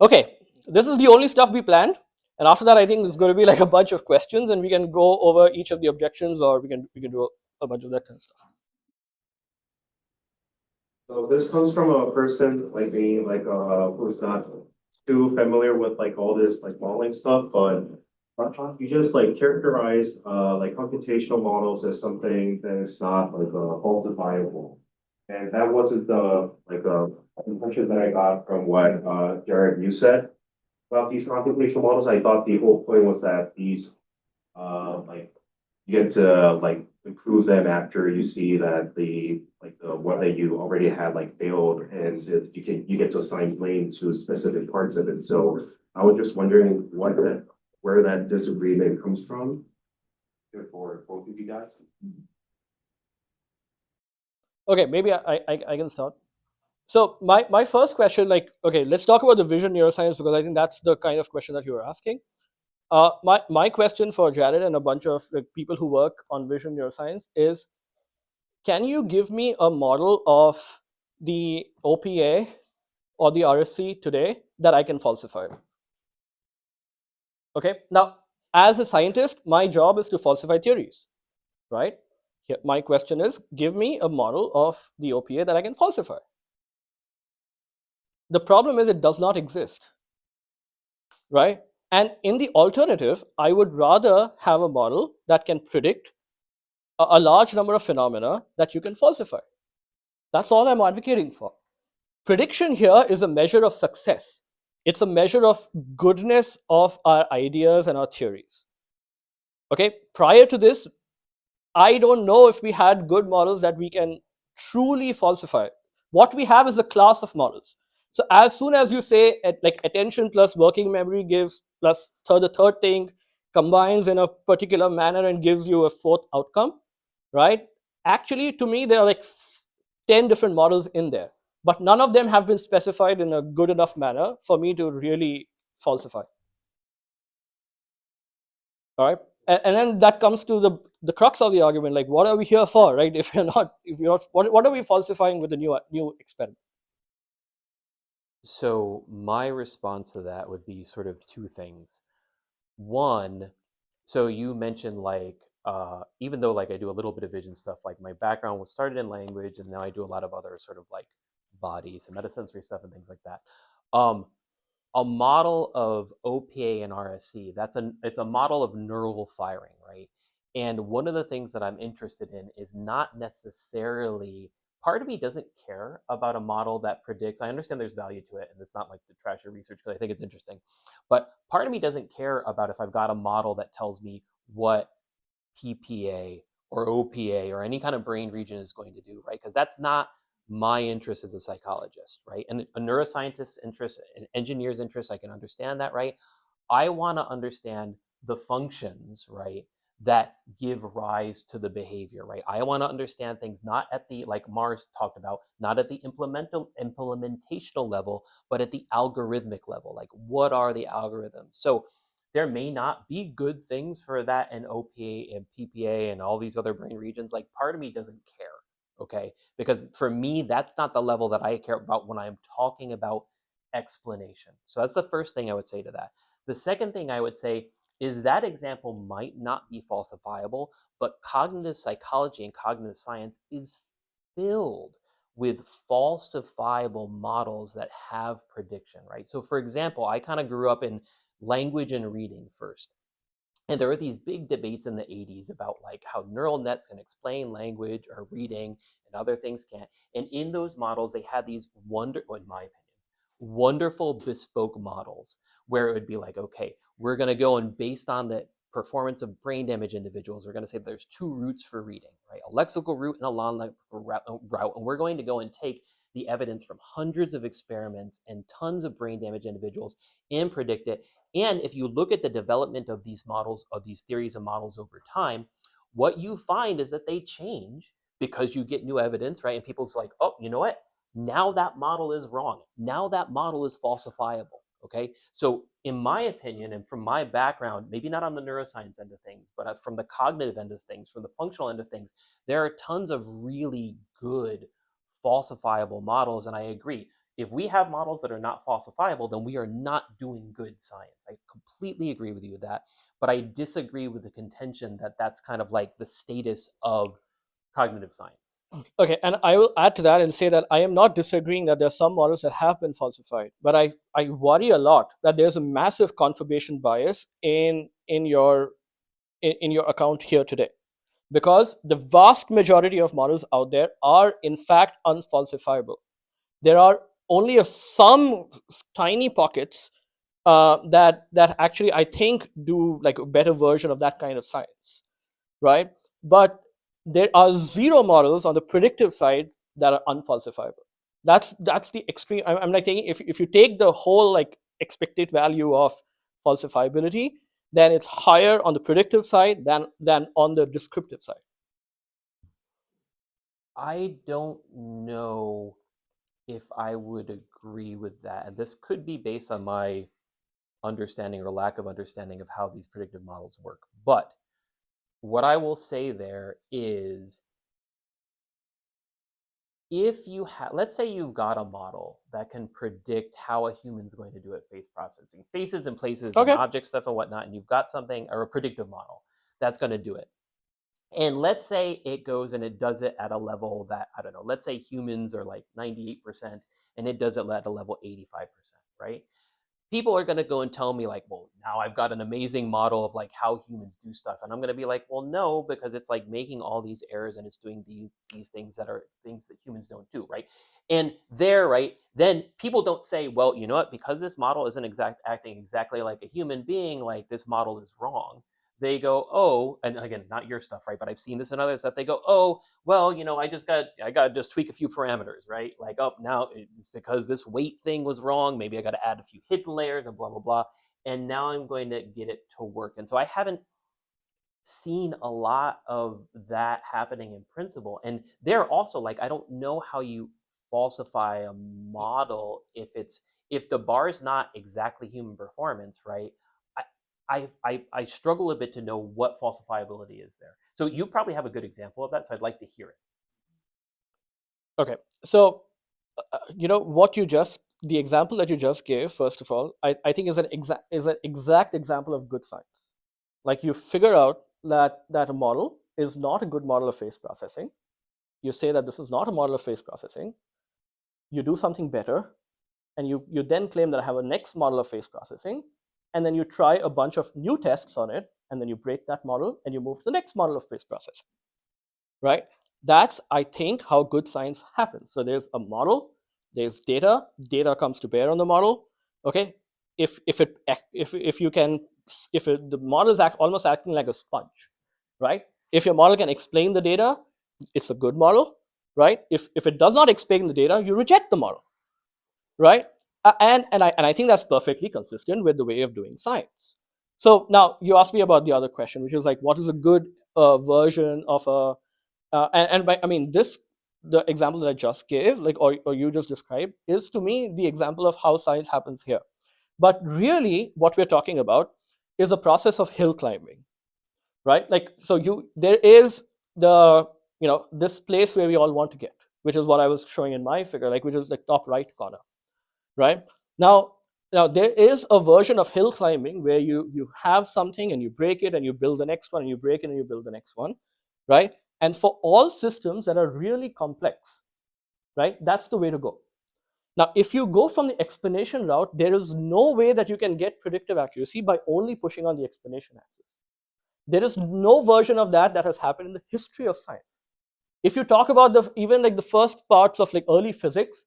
Okay, this is the only stuff we planned. And after that, I think it's going to be like a bunch of questions, and we can go over each of the objections, or we can do a bunch of that kind of stuff. So this comes from a person like me, like who's not too familiar with like all this like modeling stuff, but you just like characterized like computational models as something that is not like falsifiable. And that wasn't the like impression that I got from what Jared you said about these computational models. I thought the whole point was that these like you get to like improve them after you see that the like the one that you already had like failed, and you get to assign blame to specific parts of it. So I was just wondering where that disagreement comes from for both of you guys. Okay, maybe I can start. So my first question, like, okay, let's talk about the vision neuroscience, because I think that's the kind of question that you were asking. My question for Jared and a bunch of like, people who work on vision neuroscience is, can you give me a model of the OPA or the RSC today that I can falsify? Okay, now as a scientist, my job is to falsify theories, right? Here, my question is, give me a model of the OPA that I can falsify. The problem is it does not exist, right? And in the alternative, I would rather have a model that can predict a large number of phenomena that you can falsify. That's all I'm advocating for. Prediction here is a measure of success. It's a measure of goodness of our ideas and our theories. Okay, prior to this, I don't know if we had good models that we can truly falsify. What we have is a class of models. So as soon as you say like attention plus working memory gives plus the third thing combines in a particular manner and gives you a fourth outcome, right? Actually, to me, there are like 10 different models in there, but none of them have been specified in a good enough manner for me to really falsify. All right. And then that comes to the crux of the argument, like, what are we here for, right? If you're not, what are we falsifying with the new experiment? So my response to that would be sort of two things. One, so you mentioned like even though like I do a little bit of vision stuff, like my background was started in language, and now I do a lot of other sort of like bodies and metasensory stuff and things like that. A model of OPA and RSC, it's a model of neural firing, right? And one of the things that I'm interested in is not necessarily, part of me doesn't care about a model that predicts. I understand there's value to it, and it's not like to trash your research because I think it's interesting. But part of me doesn't care about if I've got a model that tells me what PPA or OPA or any kind of brain region is going to do, right? Because that's not my interest as a psychologist, right? And a neuroscientist's interest, an engineer's interest, I can understand that, right? I want to understand the functions, right, that give rise to the behavior, right? I want to understand things not at the, like Mars talked about, not at the implementational level, but at the algorithmic level. Like, what are the algorithms? So there may not be good things for that and OPA and PPA and all these other brain regions. Like, part of me doesn't care, okay? Because for me, that's not the level that I care about when I'm talking about explanation. So that's the first thing I would say to that. The second thing I would say is that example might not be falsifiable, but cognitive psychology and cognitive science is filled with falsifiable models that have prediction, right? So for example, I kind of grew up in language and reading first. And there were these big debates in the 80s about like how neural nets can explain language or reading and other things can't. And in those models, they had these in my opinion, wonderful bespoke models where it would be like, okay, we're going to go and based on the performance of brain damage individuals, we're going to say there's two routes for reading, right? A lexical route and a non-lexical route. And we're going to go and take the evidence from hundreds of experiments and tons of brain damage individuals and predict it. And if you look at the development of these models, of these theories and models over time, what you find is that they change because you get new evidence, right? And people's like, oh, you know what? Now that model is wrong. Now that model is falsifiable, okay? So in my opinion, and from my background, maybe not on the neuroscience end of things, but from the cognitive end of things, from the functional end of things, there are tons of really good falsifiable models. And I agree. if we have models that are not falsifiable, then we are not doing good science. I completely agree with you with that, but I disagree with the contention that that's kind of like the status of cognitive science. Okay, and I will add to that and say that I am not disagreeing that there are some models that have been falsified, but I worry a lot that there's a massive confirmation bias in your account here today, because the vast majority of models out there are in fact unfalsifiable. There are only some tiny pockets that actually I think do like a better version of that kind of science, right? But there are zero models on the predictive side that are unfalsifiable. That's the extreme. I'm like taking, if you take the whole like expected value of falsifiability, then it's higher on the predictive side than on the descriptive side. I don't know if I would agree with that. And this could be based on my understanding or lack of understanding of how these predictive models work. But what I will say there is, if you have, let's say you've got a model that can predict how a human's going to do at face processing, faces and places Okay. and object stuff and whatnot, and you've got something, or a predictive model that's going to do it. And let's say it goes and it does it at a level that, I don't know, let's say humans are like 98% and it does it at a level 85%, right? People are going to go and tell me like, well, now I've got an amazing model of like how humans do stuff. And I'm going to be like, well, no, because it's like making all these errors and it's doing these things that are things that humans don't do, right? And there, right, then people don't say, well, you know what, because this model isn't acting exactly like a human being, like this model is wrong. They go, oh, and again, not your stuff, right? But I've seen this in other stuff. They go, oh, well, you know, I got to just tweak a few parameters, right? Like, oh, now it's because this weight thing was wrong. Maybe I got to add a few hidden layers and blah, blah, blah. And now I'm going to get it to work. And so I haven't seen a lot of that happening in principle. And they're also like, I don't know how you falsify a model if the bar is not exactly human performance, right? I struggle a bit to know what falsifiability is there. So you probably have a good example of that, so I'd like to hear it. Okay, so the example that you just gave, first of all, I think is an exact example of good science. Like, you figure out that a model is not a good model of face processing. You say that this is not a model of face processing. You do something better, and you then claim that I have a next model of face processing, and then you try a bunch of new tests on it, and then you break that model and you move to the next model of face processing, right? That's, I think, how good science happens. So there's a model, there's data comes to bear on the model. Okay, if the model is almost acting like a sponge, right? If your model can explain the data, it's a good model, right? If it does not explain the data, you reject the model, right? And I think that's perfectly consistent with the way of doing science. So now you asked me about the other question, which is like, what is a good version of a the example that I just gave, like, or you just described, is to me the example of how science happens here. But really, what we're talking about is a process of hill climbing, right? Like, so there is this place where we all want to get, which is what I was showing in my figure, like, which is the top right corner, right? Now there is a version of hill climbing where you have something and you break it and you build the next one, and you break it and you build the next one, right? And for all systems that are really complex, right, that's the way to go. Now, if you go from the explanation route, there is no way that you can get predictive accuracy by only pushing on the explanation axis. There is no version of that has happened in the history of science. If you talk about even like the first parts of like early physics,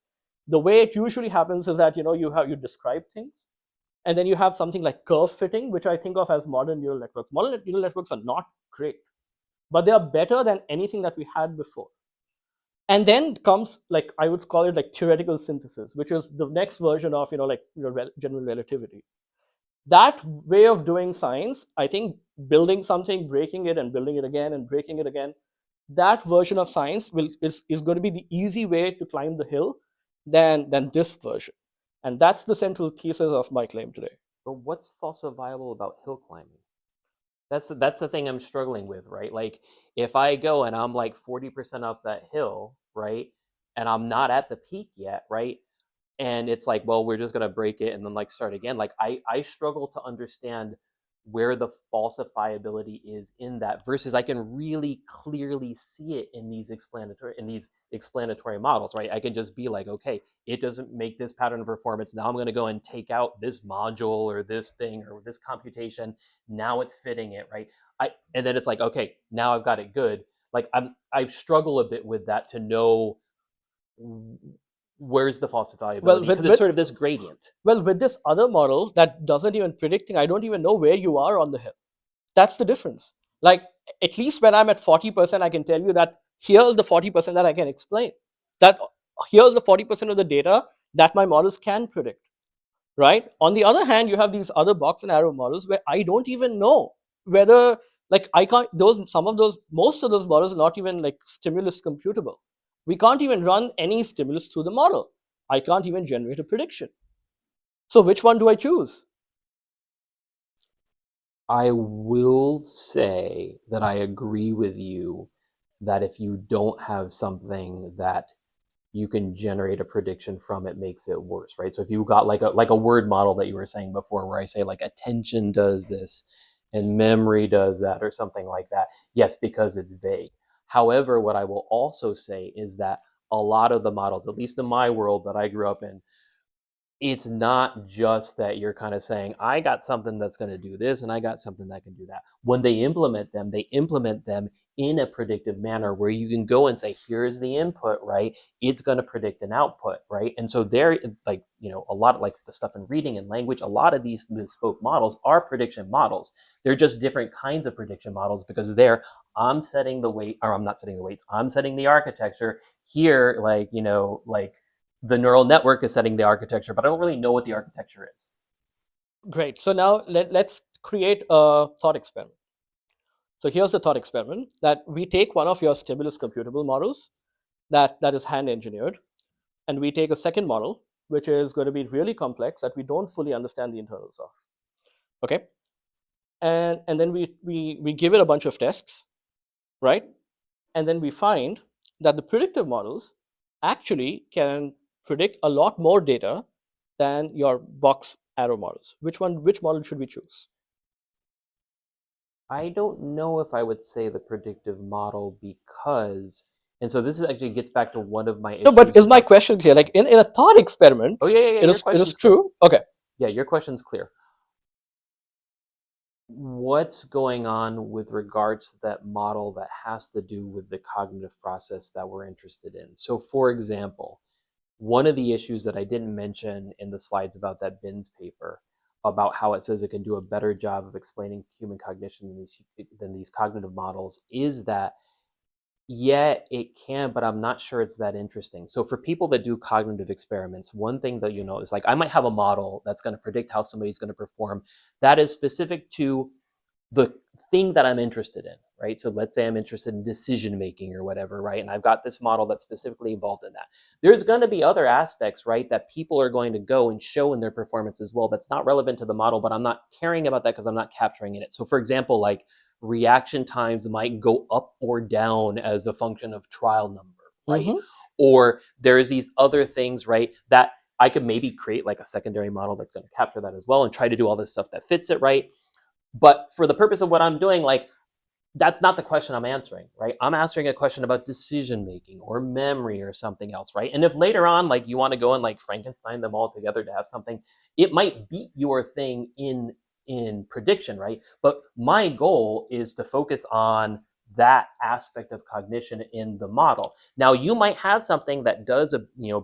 the way it usually happens is that you describe things, and then you have something like curve fitting, which I think of as modern neural networks. Modern neural networks are not great, but they are better than anything that we had before. And then comes, like, I would call it like theoretical synthesis, which is the next version of general relativity. That way of doing science, I think, building something, breaking it, and building it again, and breaking it again, that version of science is going to be the easy way to climb the hill than this version. And that's the central thesis of my claim today. But what's falsifiable about hill climbing? That's the thing I'm struggling with, right? Like, if I go and I'm like 40% up that hill, right, and I'm not at the peak yet, right, and it's like, well, we're just going to break it and then like start again. Like I struggle to understand where the falsifiability is in that, versus I can really clearly see it in these explanatory models, right? I can just be like, okay, it doesn't make this pattern of performance. Now I'm going to go and take out this module or this thing or this computation. Now it's fitting it, right? And then it's like, okay, now I've got it good. Like I struggle a bit with that to know where's the falsifiability, because it's sort of this gradient. Well, with this other model that doesn't even predicting, I don't even know where you are on the hill. That's the difference. Like, at least when I'm at 40%, I can tell you that here's the 40% that I can explain. That here's the 40% of the data that my models can predict, right? On the other hand, you have these other box and arrow models where I don't even know whether, like, I can't, most of those models are not even like stimulus computable. We can't even run any stimulus through the model. I can't even generate a prediction. So which one do I choose? I will say that I agree with you that if you don't have something that you can generate a prediction from, it makes it worse, right? So if you got like a word model that you were saying before, where I say like attention does this and memory does that or something like that, yes, because it's vague. However, what I will also say is that a lot of the models, at least in my world that I grew up in, it's not just that you're kind of saying, I got something that's going to do this and I got something that can do that. When they implement them in a predictive manner where you can go and say, here's the input, right? It's going to predict an output, right? And so they're like, a lot of like the stuff in reading and language, a lot of these bespoke models are prediction models. They're just different kinds of prediction models, because I'm setting the weight, or I'm not setting the weights, I'm setting the architecture. Here, like the neural network is setting the architecture, but I don't really know what the architecture is. Great. So now let's create a thought experiment. So here's the thought experiment, that we take one of your stimulus computable models that is hand engineered, and we take a second model, which is going to be really complex, that we don't fully understand the internals of. Okay. And then we give it a bunch of tests, right? And then we find that the predictive models actually can predict a lot more data than your box arrow models. Which model should we choose? I don't know if I would say the predictive model, because, and so this actually gets back to one of my issues. No, but is my question clear? Like in a thought experiment, oh yeah, it is true. Okay. Yeah, your question's clear. What's going on with regards to that model that has to do with the cognitive process that we're interested in? So for example, one of the issues that I didn't mention in the slides about that Binns paper, about how it says it can do a better job of explaining human cognition than these cognitive models, is that, yeah, it can, but I'm not sure it's that interesting. So for people that do cognitive experiments, one thing that is like, I might have a model that's going to predict how somebody's going to perform that is specific to the thing that I'm interested in, right? So let's say I'm interested in decision making or whatever, right? And I've got this model that's specifically involved in that. There's going to be other aspects, right, that people are going to go and show in their performance as well that's not relevant to the model, but I'm not caring about that because I'm not capturing in it. So for example, like reaction times might go up or down as a function of trial number, right? Mm-hmm. Or there's these other things, right, that I could maybe create like a secondary model that's going to capture that as well and try to do all this stuff that fits it, right? But for the purpose of what I'm doing, like, that's not the question I'm answering, right? I'm answering a question about decision making or memory or something else, right? And if later on, like, you want to go and like Frankenstein them all together to have something, it might beat your thing in prediction, right? But my goal is to focus on that aspect of cognition in the model. Now, you might have something that does,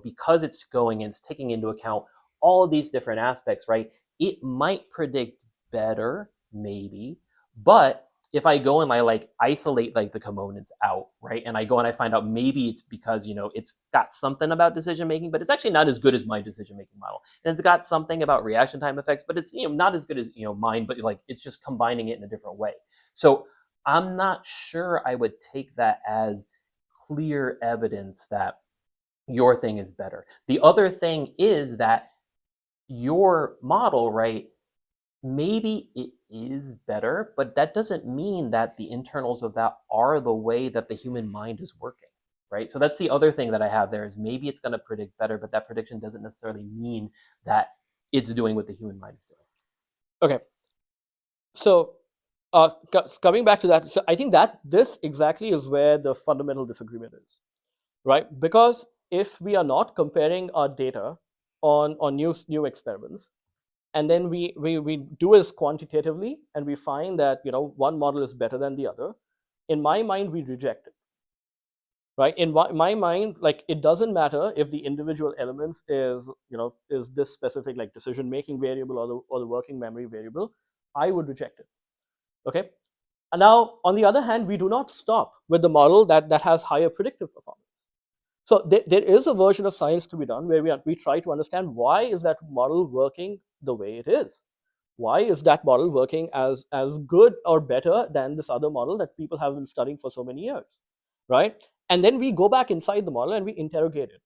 because it's going and it's taking into account all of these different aspects, right? It might predict better, maybe, but if I go and I like isolate like the components out, right, and I go and I find out maybe it's because it's got something about decision making, but it's actually not as good as my decision making model, and it's got something about reaction time effects, but it's not as good as mine, but like it's just combining it in a different way. So I'm not sure I would take that as clear evidence that your thing is better. The other thing is that your model, right, maybe it is better, but that doesn't mean that the internals of that are the way that the human mind is working. right? So that's the other thing that I have there is maybe it's going to predict better, but that prediction doesn't necessarily mean that it's doing what the human mind is doing. Okay. So coming back to that, so I think that this exactly is where the fundamental disagreement is, right? Because if we are not comparing our data on new experiments, and then we do this quantitatively, and we find that one model is better than the other, in my mind we reject it, right? In my mind, like, it doesn't matter if the individual elements is this specific like decision making variable or the working memory variable. I would reject it. Okay. And now, on the other hand, we do not stop with the model that has higher predictive performance. So there is a version of science to be done where we try to understand why is that model working the way it is. Why is that model working as good or better than this other model that people have been studying for so many years, right? And then we go back inside the model and we interrogate it.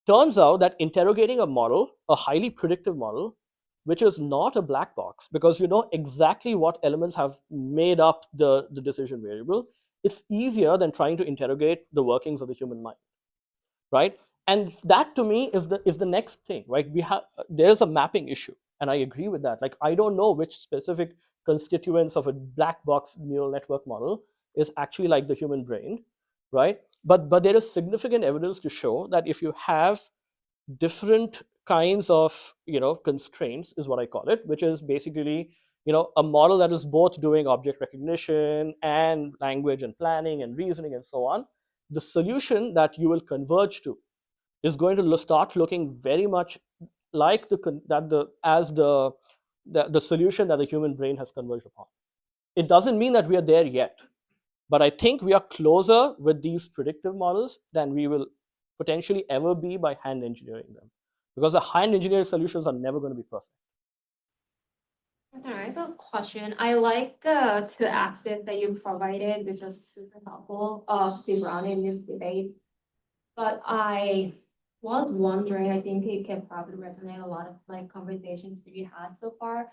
Turns out that interrogating a model, a highly predictive model, which is not a black box because you know exactly what elements have made up the decision variable, it's easier than trying to interrogate the workings of the human mind, right? And that to me is the next thing, right? There's a mapping issue, and I agree with that. Like, I don't know which specific constituents of a black box neural network model is actually like the human brain, right? But there is significant evidence to show that if you have different kinds of constraints, is what I call it, which is basically a model that is both doing object recognition and language and planning and reasoning and so on, the solution that you will converge to is going to start looking very much like the solution that the human brain has converged upon. It doesn't mean that we are there yet, but I think we are closer with these predictive models than we will potentially ever be by hand engineering them, because the hand engineered solutions are never going to be perfect. I have a question. I like the two axes that you provided, which is super helpful to be run in this debate. But I was wondering, I think it can probably resonate a lot of like conversations that you had so far.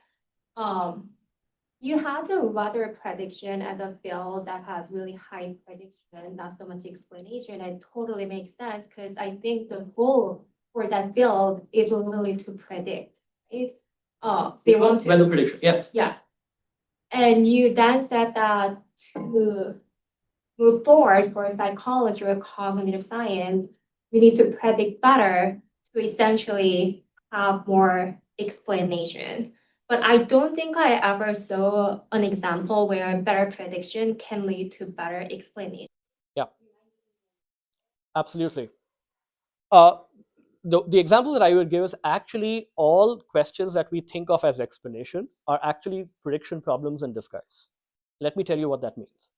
You have the weather prediction as a field that has really high prediction, not so much explanation. It totally makes sense because I think the goal for that field is really to predict, right? They want to Weather prediction, yes. Yeah. And you then said that to move forward for psychology or cognitive science, we need to predict better to essentially have more explanation. But I don't think I ever saw an example where better prediction can lead to better explanation. Yeah, absolutely. The example that I would give is actually all questions that we think of as explanation are actually prediction problems in disguise. Let me tell you what that means.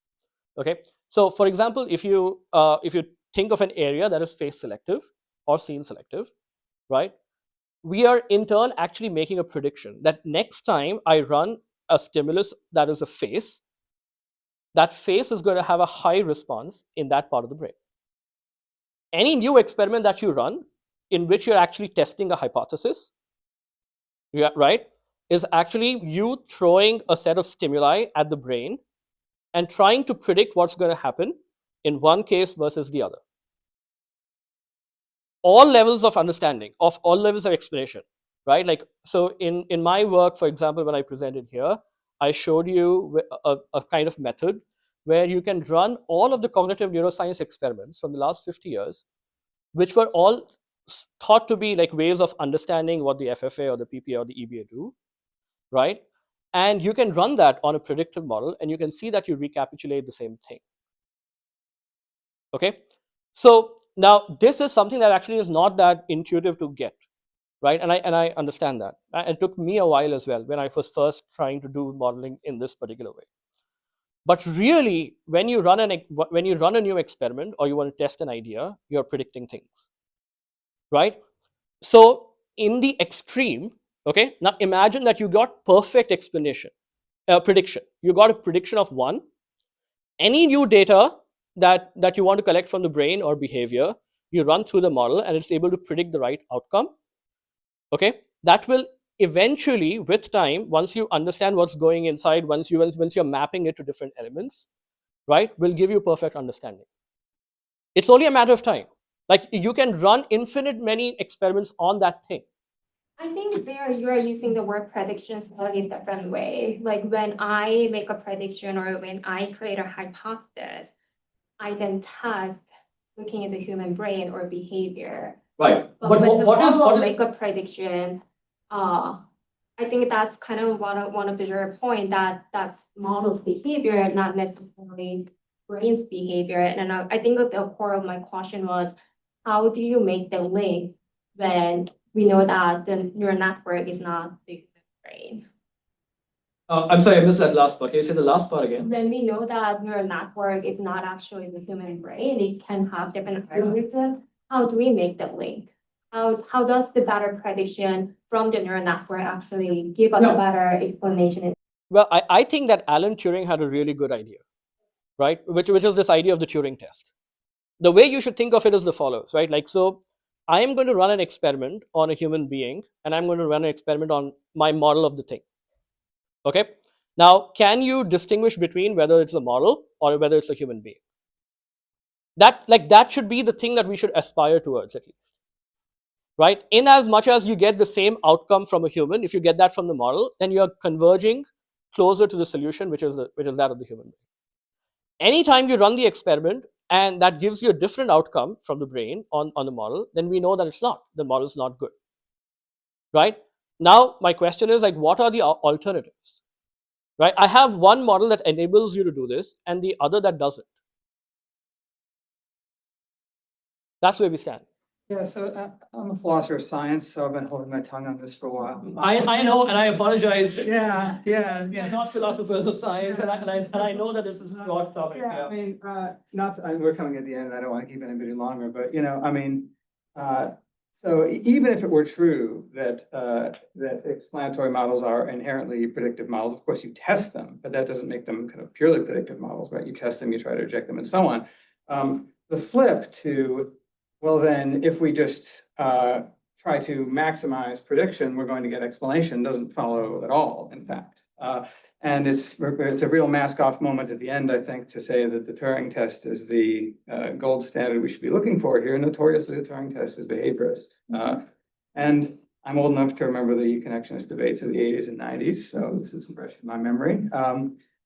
Okay, so for example, if you think of an area that is face selective or scene selective, right? We are in turn actually making a prediction that next time I run a stimulus that is a face, that face is going to have a high response in that part of the brain. Any new experiment that you run in which you're actually testing a hypothesis, right, is actually you throwing a set of stimuli at the brain and trying to predict what's going to happen in one case versus the other. All levels of understanding, of all levels of explanation, right? Like, so in my work, for example, when I presented here, I showed you a kind of method where you can run all of the cognitive neuroscience experiments from the last 50 years, which were all thought to be like ways of understanding what the FFA or the PPA or the EBA do, right? And you can run that on a predictive model, and you can see that you recapitulate the same thing. Okay, so now this is something that actually is not that intuitive to get, right? And I understand that. It took me a while as well when I was first trying to do modeling in this particular way. But really, when you run a new experiment or you want to test an idea, you're predicting things, right? So in the extreme, okay, now imagine that you got perfect prediction. You got a prediction of 1. Any new data that you want to collect from the brain or behavior, you run through the model and it's able to predict the right outcome. Okay, that will eventually, with time, once you understand what's going inside, once you're mapping it to different elements, right, will give you perfect understanding. It's only a matter of time. Like you can run infinite many experiments on that thing. I think there you are using the word prediction slightly different way. Like when I make a prediction or when I create a hypothesis, I then test looking at the human brain or behavior. Right. But when the model make a prediction, I think that's kind of one of your point that that's model's behavior, not necessarily brain's behavior. And I think that the core of my question was, how do you make the link when we know that the neural network is not the human brain? I'm sorry, I missed that last part. Can you say the last part again? When we know that neural network is not actually the human brain, it can have different algorithms. How do we make the link? How does the better prediction from the neural network actually give us a better explanation? Well, I think that Alan Turing had a really good idea, right? Which is this idea of the Turing test. The way you should think of it is the follows, right? Like, so I am going to run an experiment on a human being, and I'm going to run an experiment on my model of the thing. Okay. Now, can you distinguish between whether it's a model or whether it's a human being? That should be the thing that we should aspire towards, at least. Right? In as much as you get the same outcome from a human, if you get that from the model, then you're converging closer to the solution, which is that of the human being. Anytime you run the experiment and that gives you a different outcome from the brain on the model, then we know that the model is not good. Right? Now, my question is, like, what are the alternatives? Right? I have one model that enables you to do this and the other that doesn't. That's where we stand. Yeah, so I'm a philosopher of science, so I've been holding my tongue on this for a while. I know, and I apologize. Yeah. We're not philosophers of science, and I know that this is a broad topic. Yeah, I mean, we're coming at the end, and I don't want to keep anybody longer, but so even if it were true that explanatory models are inherently predictive models, of course you test them, but that doesn't make them kind of purely predictive models, right? You test them, you try to reject them, and so on. The flip to, well, then if we just try to maximize prediction, we're going to get explanation doesn't follow at all, in fact. And it's a real mask-off moment at the end, I think, to say that the Turing test is the gold standard we should be looking for here. Notoriously, the Turing test is behaviorist. And I'm old enough to remember the connectionist debates of the 80s and 90s, so this is fresh in my memory.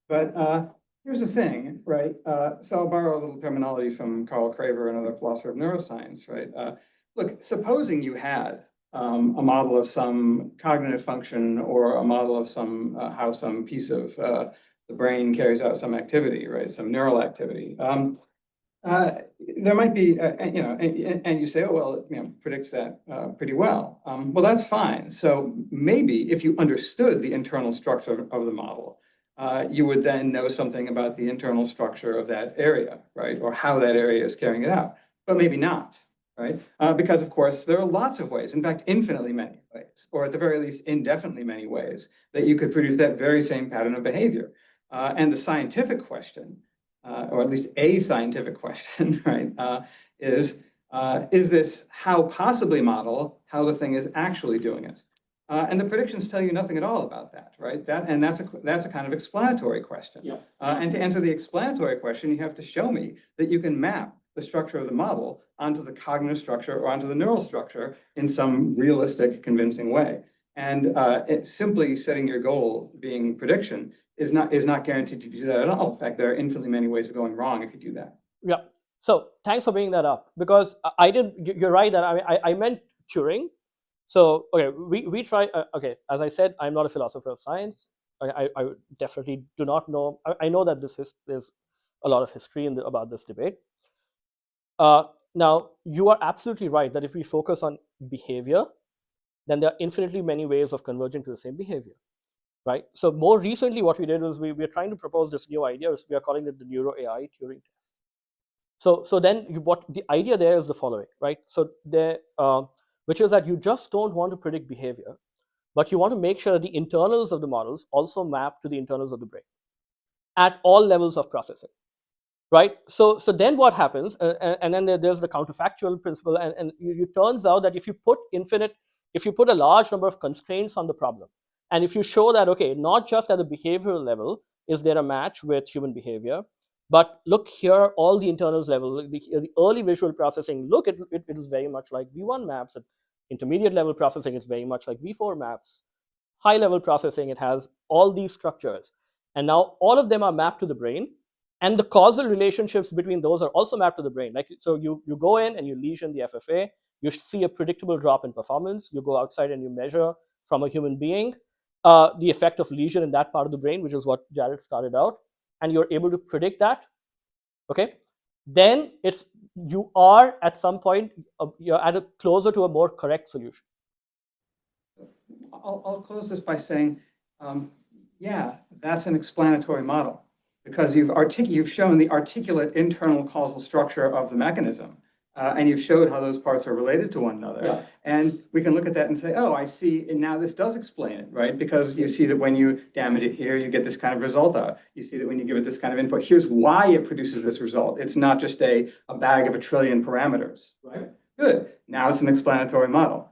But here's the thing, right? So I'll borrow a little terminology from Carl Craver, another philosopher of neuroscience, right? Look, supposing you had a model of some cognitive function or a model of some how some piece of the brain carries out some activity, right? Some neural activity. There might be, and you say, oh, well, it predicts that pretty well. Well, that's fine. So maybe if you understood the internal structure of the model, you would then know something about the internal structure of that area, right? Or how that area is carrying it out, but maybe not. Right? Because, of course, there are lots of ways, in fact, infinitely many ways, or at the very least, indefinitely many ways that you could produce that very same pattern of behavior. And the scientific question, or at least a scientific question, right, is this how possibly model how the thing is actually doing it? And the predictions tell you nothing at all about that, right? That's a kind of explanatory question. Yeah. And to answer the explanatory question, you have to show me that you can map the structure of the model onto the cognitive structure or onto the neural structure in some realistic, convincing way. And simply setting your goal being prediction is not guaranteed to do that at all. In fact, there are infinitely many ways of going wrong if you do that. Yeah. So thanks for bringing that up, because you're right that I meant Turing. So, okay, we try, okay, as I said, I'm not a philosopher of science. I definitely do not know. I know that there's a lot of history about this debate. Now, you are absolutely right that if we focus on behavior, then there are infinitely many ways of converging to the same behavior, right? So more recently, what we did was we are trying to propose this new idea. We are calling it the Neuro AI Turing test. So then what the idea there is the following, right? So which is that you just don't want to predict behavior, but you want to make sure that the internals of the models also map to the internals of the brain at all levels of processing. Right. So then what happens? And then there's the counterfactual principle, and it turns out that if you put a large number of constraints on the problem, and if you show that, okay, not just at the behavioral level is there a match with human behavior, But look here, all the internals level, the early visual processing, look, it is very much like V1 maps. At intermediate level processing, it's very much like V4 maps. High level processing, it has all these structures. And now all of them are mapped to the brain. And the causal relationships between those are also mapped to the brain. Like, so you go in and you lesion the FFA, you see a predictable drop in performance. You go outside and you measure from a human being the effect of lesion in that part of the brain, which is what Jared started out, and you're able to predict that. Okay, then you are at some point you're at a closer to a more correct solution. I'll close this by saying, yeah, that's an explanatory model, because you've shown the articulate internal causal structure of the mechanism, and you've showed how those parts are related to one another. Yeah. And we can look at that and say, oh, I see, and now this does explain it, right? Because you see that when you damage it here, you get this kind of result out. You see that when you give it this kind of input, here's why it produces this result. It's not just a bag of a trillion parameters, right? Good. Now it's an explanatory model.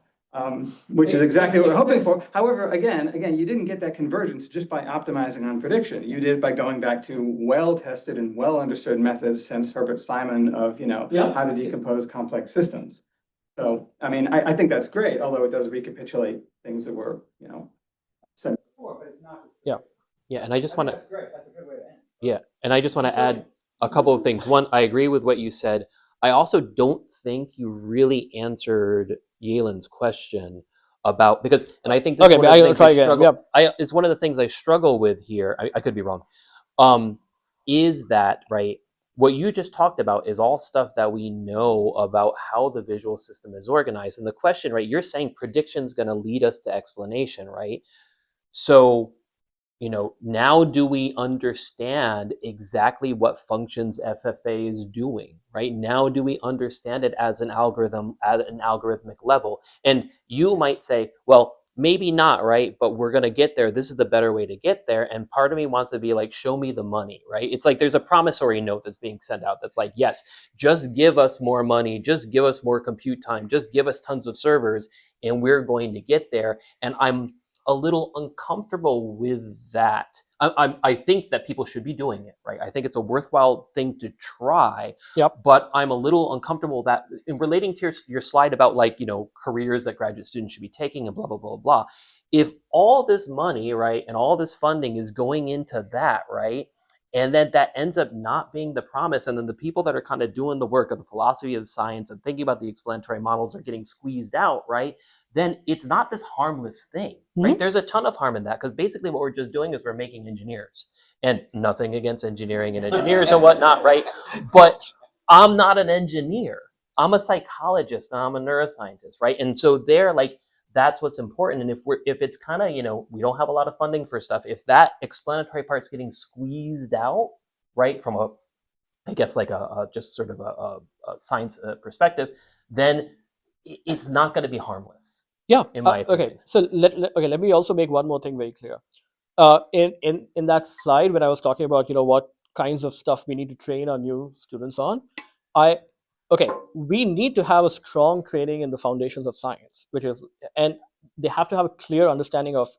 Which is exactly what we're hoping for. However, again, you didn't get that convergence just by optimizing on prediction. You did it by going back to well-tested and well-understood methods since Herbert Simon of, how to decompose complex systems. So, I mean, I think that's great, although it does recapitulate things that were, said before, but it's not. Yeah, and I just want to. That's great. That's a good way to end. Yeah, and I just want to add a couple of things. One, I agree with what you said. I also don't think you really answered Yelin's question about, because, and I think this Okay, I'll try again. Yep. It's one of the things I struggle with here. I could be wrong. Is that right? What you just talked about is all stuff that we know about how the visual system is organized. And the question, right? You're saying prediction is going to lead us to explanation, right? So, now do we understand exactly what functions FFA is doing, right? Now do we understand it as an algorithm at an algorithmic level? And you might say, well, maybe not, right? But we're going to get there. This is the better way to get there. And part of me wants to be like, show me the money, right? It's like there's a promissory note that's being sent out that's like, yes, just give us more money, just give us more compute time, just give us tons of servers, and we're going to get there. And I'm a little uncomfortable with that. I think that people should be doing it, right? I think it's a worthwhile thing to try. Yep. But I'm a little uncomfortable that in relating to your slide about careers that graduate students should be taking and blah, blah, blah, blah. If all this money, right, and all this funding is going into that, right, and then that ends up not being the promise, and then the people that are kind of doing the work of the philosophy of the science and thinking about the explanatory models are getting squeezed out, right? Then it's not this harmless thing, right? Mm-hmm. There's a ton of harm in that, because basically what we're just doing is we're making engineers, and nothing against engineering and engineers and whatnot, right? But I'm not an engineer. I'm a psychologist and I'm a neuroscientist, right? And so that's what's important. And if it's kind of, we don't have a lot of funding for stuff, if that explanatory part's getting squeezed out, right, from just sort of a science perspective, then it's not going to be harmless. Yeah. In my opinion. Okay. So let me also make one more thing very clear. In that slide when I was talking about what kinds of stuff we need to train our new students on, we need to have a strong training in the foundations of science, and they have to have a clear understanding of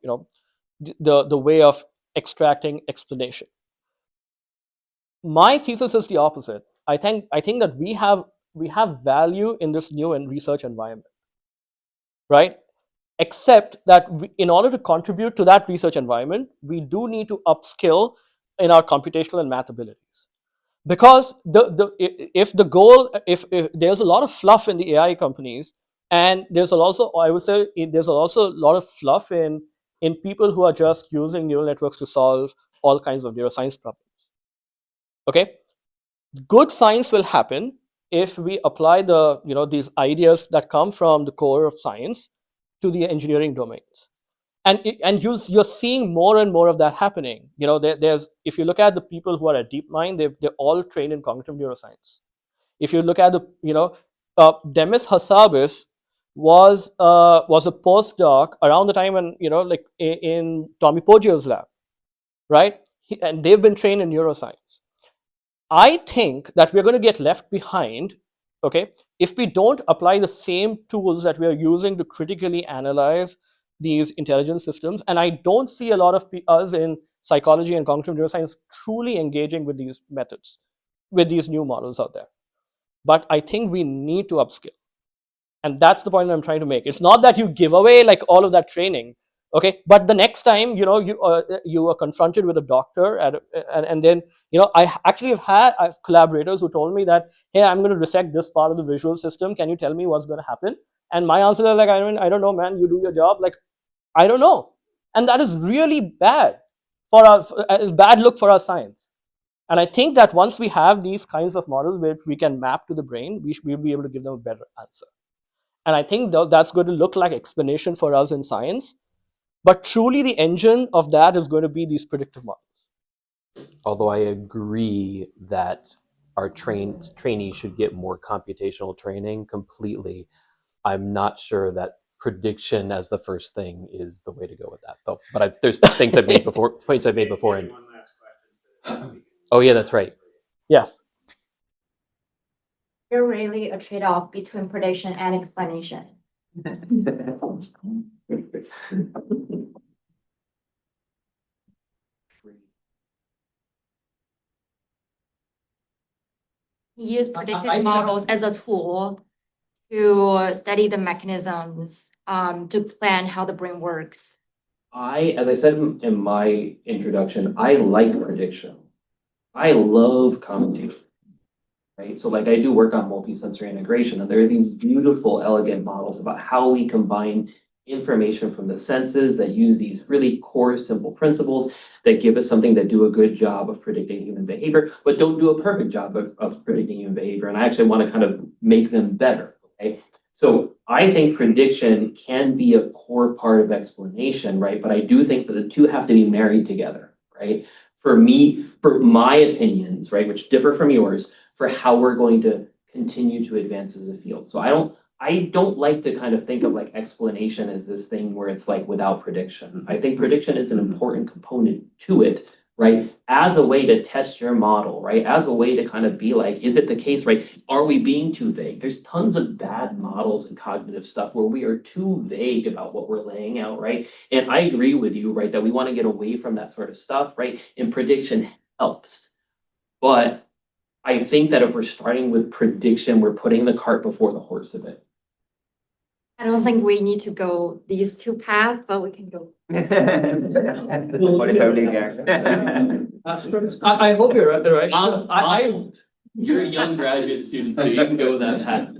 the way of extracting explanation. My thesis is the opposite. I think that we have value in this new research environment, right? Except that in order to contribute to that research environment, we do need to upskill in our computational and math abilities. Because if there's a lot of fluff in the AI companies, and there's also a lot of fluff in people who are just using neural networks to solve all kinds of neuroscience problems. Okay, good science will happen if we apply these ideas that come from the core of science to the engineering domains. And you're seeing more and more of that happening. If you look at the people who are at DeepMind, they're all trained in cognitive neuroscience. If you look at Demis Hassabis was a postdoc around the time when in Tommy Poggio's lab, right? And they've been trained in neuroscience. I think that we're going to get left behind, okay, if we don't apply the same tools that we are using to critically analyze these intelligent systems. And I don't see a lot of us in psychology and cognitive neuroscience truly engaging with these methods. with these new models out there. But I think we need to upskill. And that's the point I'm trying to make. It's not that you give away like all of that training, okay? But the next time, you know, you are confronted with a doctor and then, you know, I actually have collaborators who told me that, hey, I'm going to resect this part of the visual system. Can you tell me what's going to happen? And my answer is like, I don't know, man. You do your job. Like, I don't know. And that is really bad for a bad look for our science. And I think that once we have these kinds of models where we can map to the brain, we'll be able to give them a better answer. And I think that's going to look like explanation for us in science. But truly the engine of that is going to be these predictive models. Although I agree that our trainees should get more computational training completely, I'm not sure that prediction as the first thing is the way to go with that, though. But there's things I've made before, points I've made before. And oh yeah, that's right. Yes. You're really a trade-off between prediction and explanation. Use predictive models as a tool to study the mechanisms, to explain how the brain works. As I said in my introduction, I like prediction. I love computation, right? So like I do work on multisensory integration, and there are these beautiful, elegant models about how we combine information from the senses that use these really core, simple principles that give us something that do a good job of predicting human behavior, but don't do a perfect job of predicting human behavior. And I actually want to kind of make them better, okay? So I think prediction can be a core part of explanation, right? But I do think that the two have to be married together, right? For me, for my opinions, right, which differ from yours, for how we're going to continue to advance as a field. So I don't like to kind of think of like explanation as this thing where it's like without prediction. I think prediction is an important component to it, right? As a way to test your model, right? As a way to kind of be like, is it the case, right? Are we being too vague? There's tons of bad models and cognitive stuff where we are too vague about what we're laying out, right? And I agree with you, right? That we want to get away from that sort of stuff, right? And prediction helps. But I think that if we're starting with prediction, we're putting the cart before the horse a bit. I don't think we need to go these two paths, but we can go. I hope you're right. I won't. You're a young graduate student, so you can go that path.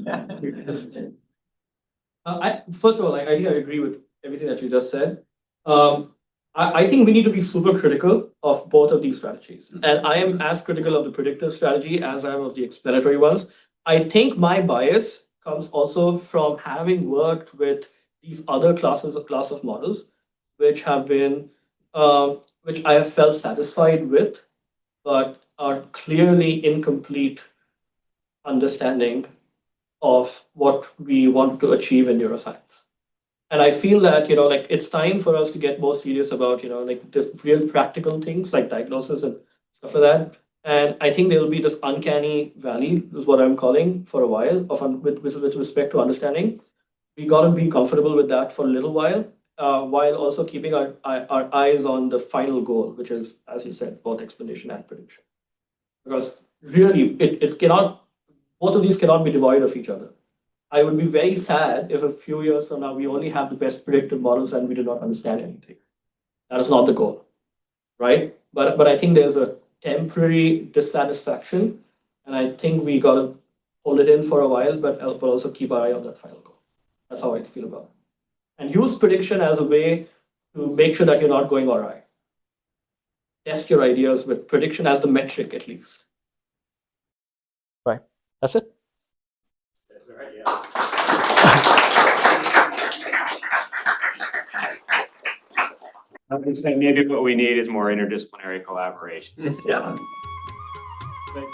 First of all, I think I agree with everything that you just said. I think we need to be super critical of both of these strategies. And I am as critical of the predictive strategy as I am of the explanatory ones. I think my bias comes also from having worked with these other class of models, which have been, which I have felt satisfied with, but are clearly incomplete understanding of what we want to achieve in neuroscience. And I feel that, like it's time for us to get more serious about, like the real practical things like diagnosis and stuff like that. And I think there will be this uncanny valley, is what I'm calling for a while, with respect to understanding. We got to be comfortable with that for a little while also keeping our eyes on the final goal, which is, as you said, both explanation and prediction. Because really, it cannot, both of these cannot be devoid of each other. I would be very sad if a few years from now we only have the best predictive models and we do not understand anything. That is not the goal, right? But I think there's a temporary dissatisfaction, and I think we got to hold it in for a while, but also keep our eye on that final goal. That's how I feel about it. And use prediction as a way to make sure that you're not going awry. Test your ideas with prediction as the metric, at least. Right. That's it. That's right, yeah. I would say maybe what we need is more interdisciplinary collaboration. Yeah. But